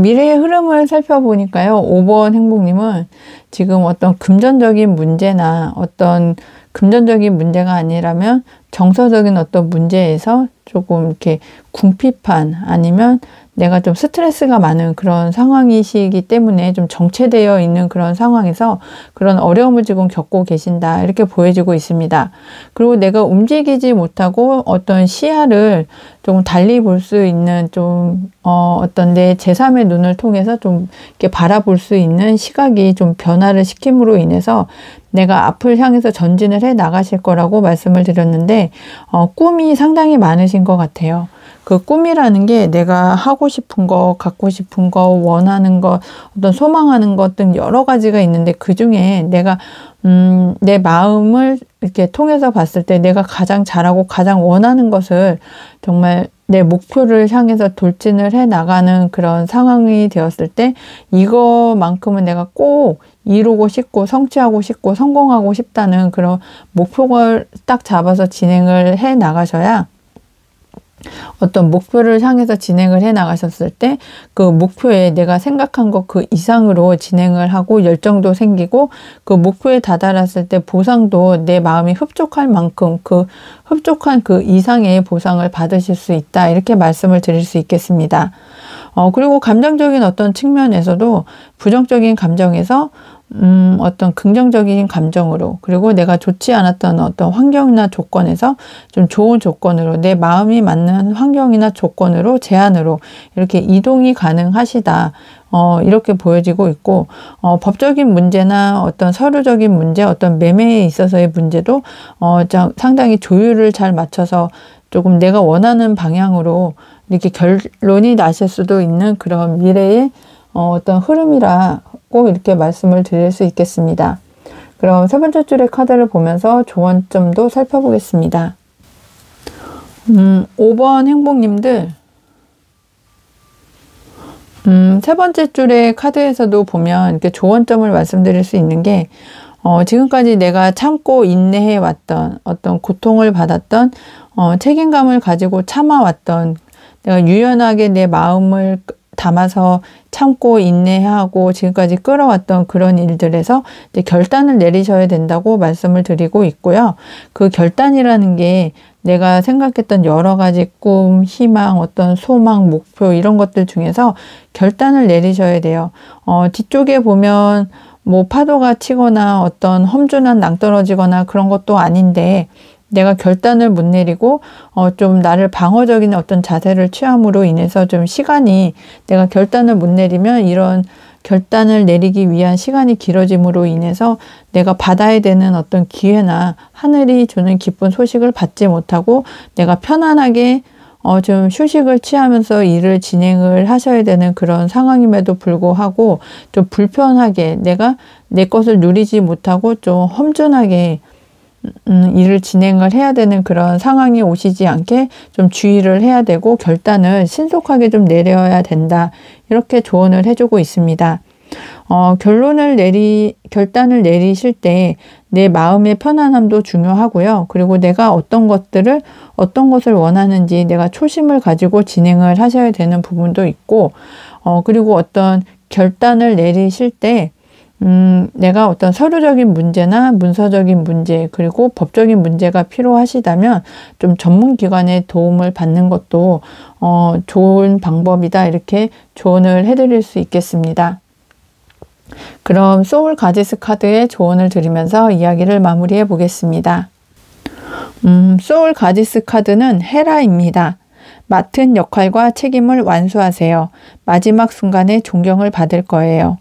미래의 흐름을 살펴보니까요, 5번 행복님은 지금 어떤 금전적인 문제나 어떤 금전적인 문제가 아니라면 정서적인 어떤 문제에서 조금 이렇게 궁핍한, 아니면 내가 좀 스트레스가 많은 그런 상황이시기 때문에 좀 정체되어 있는 그런 상황에서 그런 어려움을 지금 겪고 계신다. 이렇게 보여지고 있습니다. 그리고 내가 움직이지 못하고 어떤 시야를 좀 달리 볼 수 있는 어떤 내 제3의 눈을 통해서 좀 이렇게 바라볼 수 있는 시각이 좀 변화를 시킴으로 인해서 내가 앞을 향해서 전진을 해 나가실 거라고 말씀을 드렸는데, 꿈이 상당히 많으신 것 같아요. 그 꿈이라는 게 내가 하고 싶은 거, 갖고 싶은 거, 원하는 거, 어떤 소망하는 것 등 여러 가지가 있는데, 그 중에 내가 내 마음을 이렇게 통해서 봤을 때 내가 가장 잘하고 가장 원하는 것을 정말 내 목표를 향해서 돌진을 해 나가는 그런 상황이 되었을 때, 이거만큼은 내가 꼭 이루고 싶고 성취하고 싶고 성공하고 싶다는 그런 목표를 딱 잡아서 진행을 해 나가셔야, 어떤 목표를 향해서 진행을 해 나가셨을 때 그 목표에 내가 생각한 것 그 이상으로 진행을 하고 열정도 생기고, 그 목표에 다다랐을 때 보상도 내 마음이 흡족할 만큼 그 흡족한 그 이상의 보상을 받으실 수 있다. 이렇게 말씀을 드릴 수 있겠습니다. 그리고 감정적인 어떤 측면에서도 부정적인 감정에서 어떤 긍정적인 감정으로, 그리고 내가 좋지 않았던 어떤 환경이나 조건에서 좀 좋은 조건으로, 내 마음이 맞는 환경이나 조건으로, 제안으로 이렇게 이동이 가능하시다. 이렇게 보여지고 있고, 법적인 문제나 어떤 서류적인 문제, 어떤 매매에 있어서의 문제도, 상당히 조율을 잘 맞춰서 조금 내가 원하는 방향으로 이렇게 결론이 나실 수도 있는 그런 미래의 어떤 흐름이라고 이렇게 말씀을 드릴 수 있겠습니다. 그럼 세 번째 줄의 카드를 보면서 조언점도 살펴보겠습니다. 5번 행복님들, 세 번째 줄의 카드에서도 보면 이렇게 조언점을 말씀드릴 수 있는 게, 지금까지 내가 참고 인내해 왔던 어떤 고통을 받았던 책임감을 가지고 참아왔던, 내가 유연하게 내 마음을 담아서 참고 인내하고 지금까지 끌어왔던 그런 일들에서 이제 결단을 내리셔야 된다고 말씀을 드리고 있고요. 그 결단이라는 게 내가 생각했던 여러 가지 꿈, 희망, 어떤 소망, 목표 이런 것들 중에서 결단을 내리셔야 돼요. 뒤쪽에 보면 뭐 파도가 치거나 어떤 험준한 낭떠러지거나 그런 것도 아닌데, 내가 결단을 못 내리고 좀 나를 방어적인 어떤 자세를 취함으로 인해서 좀 시간이, 내가 결단을 못 내리면 이런 결단을 내리기 위한 시간이 길어짐으로 인해서 내가 받아야 되는 어떤 기회나 하늘이 주는 기쁜 소식을 받지 못하고 내가 편안하게 좀 휴식을 취하면서 일을 진행을 하셔야 되는 그런 상황임에도 불구하고 좀 불편하게 내가 내 것을 누리지 못하고 좀 험준하게 일을 진행을 해야 되는 그런 상황이 오시지 않게 좀 주의를 해야 되고 결단을 신속하게 좀 내려야 된다. 이렇게 조언을 해주고 있습니다. 결단을 내리실 때 내 마음의 편안함도 중요하고요. 그리고 내가 어떤 것을 원하는지 내가 초심을 가지고 진행을 하셔야 되는 부분도 있고, 그리고 어떤 결단을 내리실 때 내가 어떤 서류적인 문제나 문서적인 문제, 그리고 법적인 문제가 필요하시다면 좀 전문기관의 도움을 받는 것도 좋은 방법이다. 이렇게 조언을 해드릴 수 있겠습니다. 그럼 소울 가디스 카드의 조언을 드리면서 이야기를 마무리해 보겠습니다. 소울 가디스 카드는 헤라입니다. 맡은 역할과 책임을 완수하세요. 마지막 순간에 존경을 받을 거예요.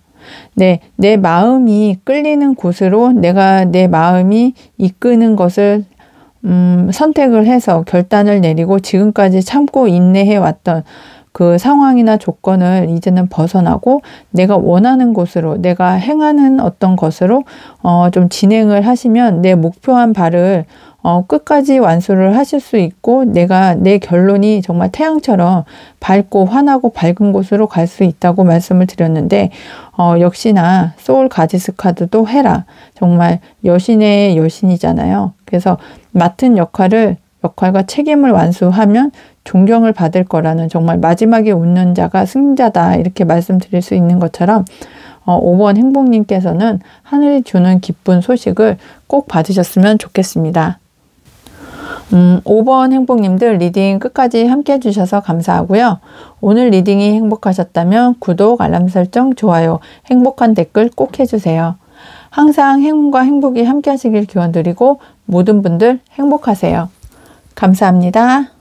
네, 내 마음이 끌리는 곳으로 내가 내 마음이 이끄는 것을 선택을 해서 결단을 내리고 지금까지 참고 인내해 왔던 그 상황이나 조건을 이제는 벗어나고 내가 원하는 곳으로, 내가 행하는 어떤 것으로 좀 진행을 하시면 내 목표한 바를 끝까지 완수를 하실 수 있고 내 결론이 정말 태양처럼 밝고 환하고 밝은 곳으로 갈 수 있다고 말씀을 드렸는데, 역시나 소울 가디스 카드도 헤라, 정말 여신의 여신이잖아요. 그래서 맡은 역할과 책임을 완수하면 존경을 받을 거라는, 정말 마지막에 웃는 자가 승자다 이렇게 말씀드릴 수 있는 것처럼 5번 행복님께서는 하늘이 주는 기쁜 소식을 꼭 받으셨으면 좋겠습니다. 5번 행복님들 리딩 끝까지 함께 해주셔서 감사하고요. 오늘 리딩이 행복하셨다면 구독, 알람 설정, 좋아요, 행복한 댓글 꼭 해주세요. 항상 행운과 행복이 함께 하시길 기원드리고 모든 분들 행복하세요. 감사합니다.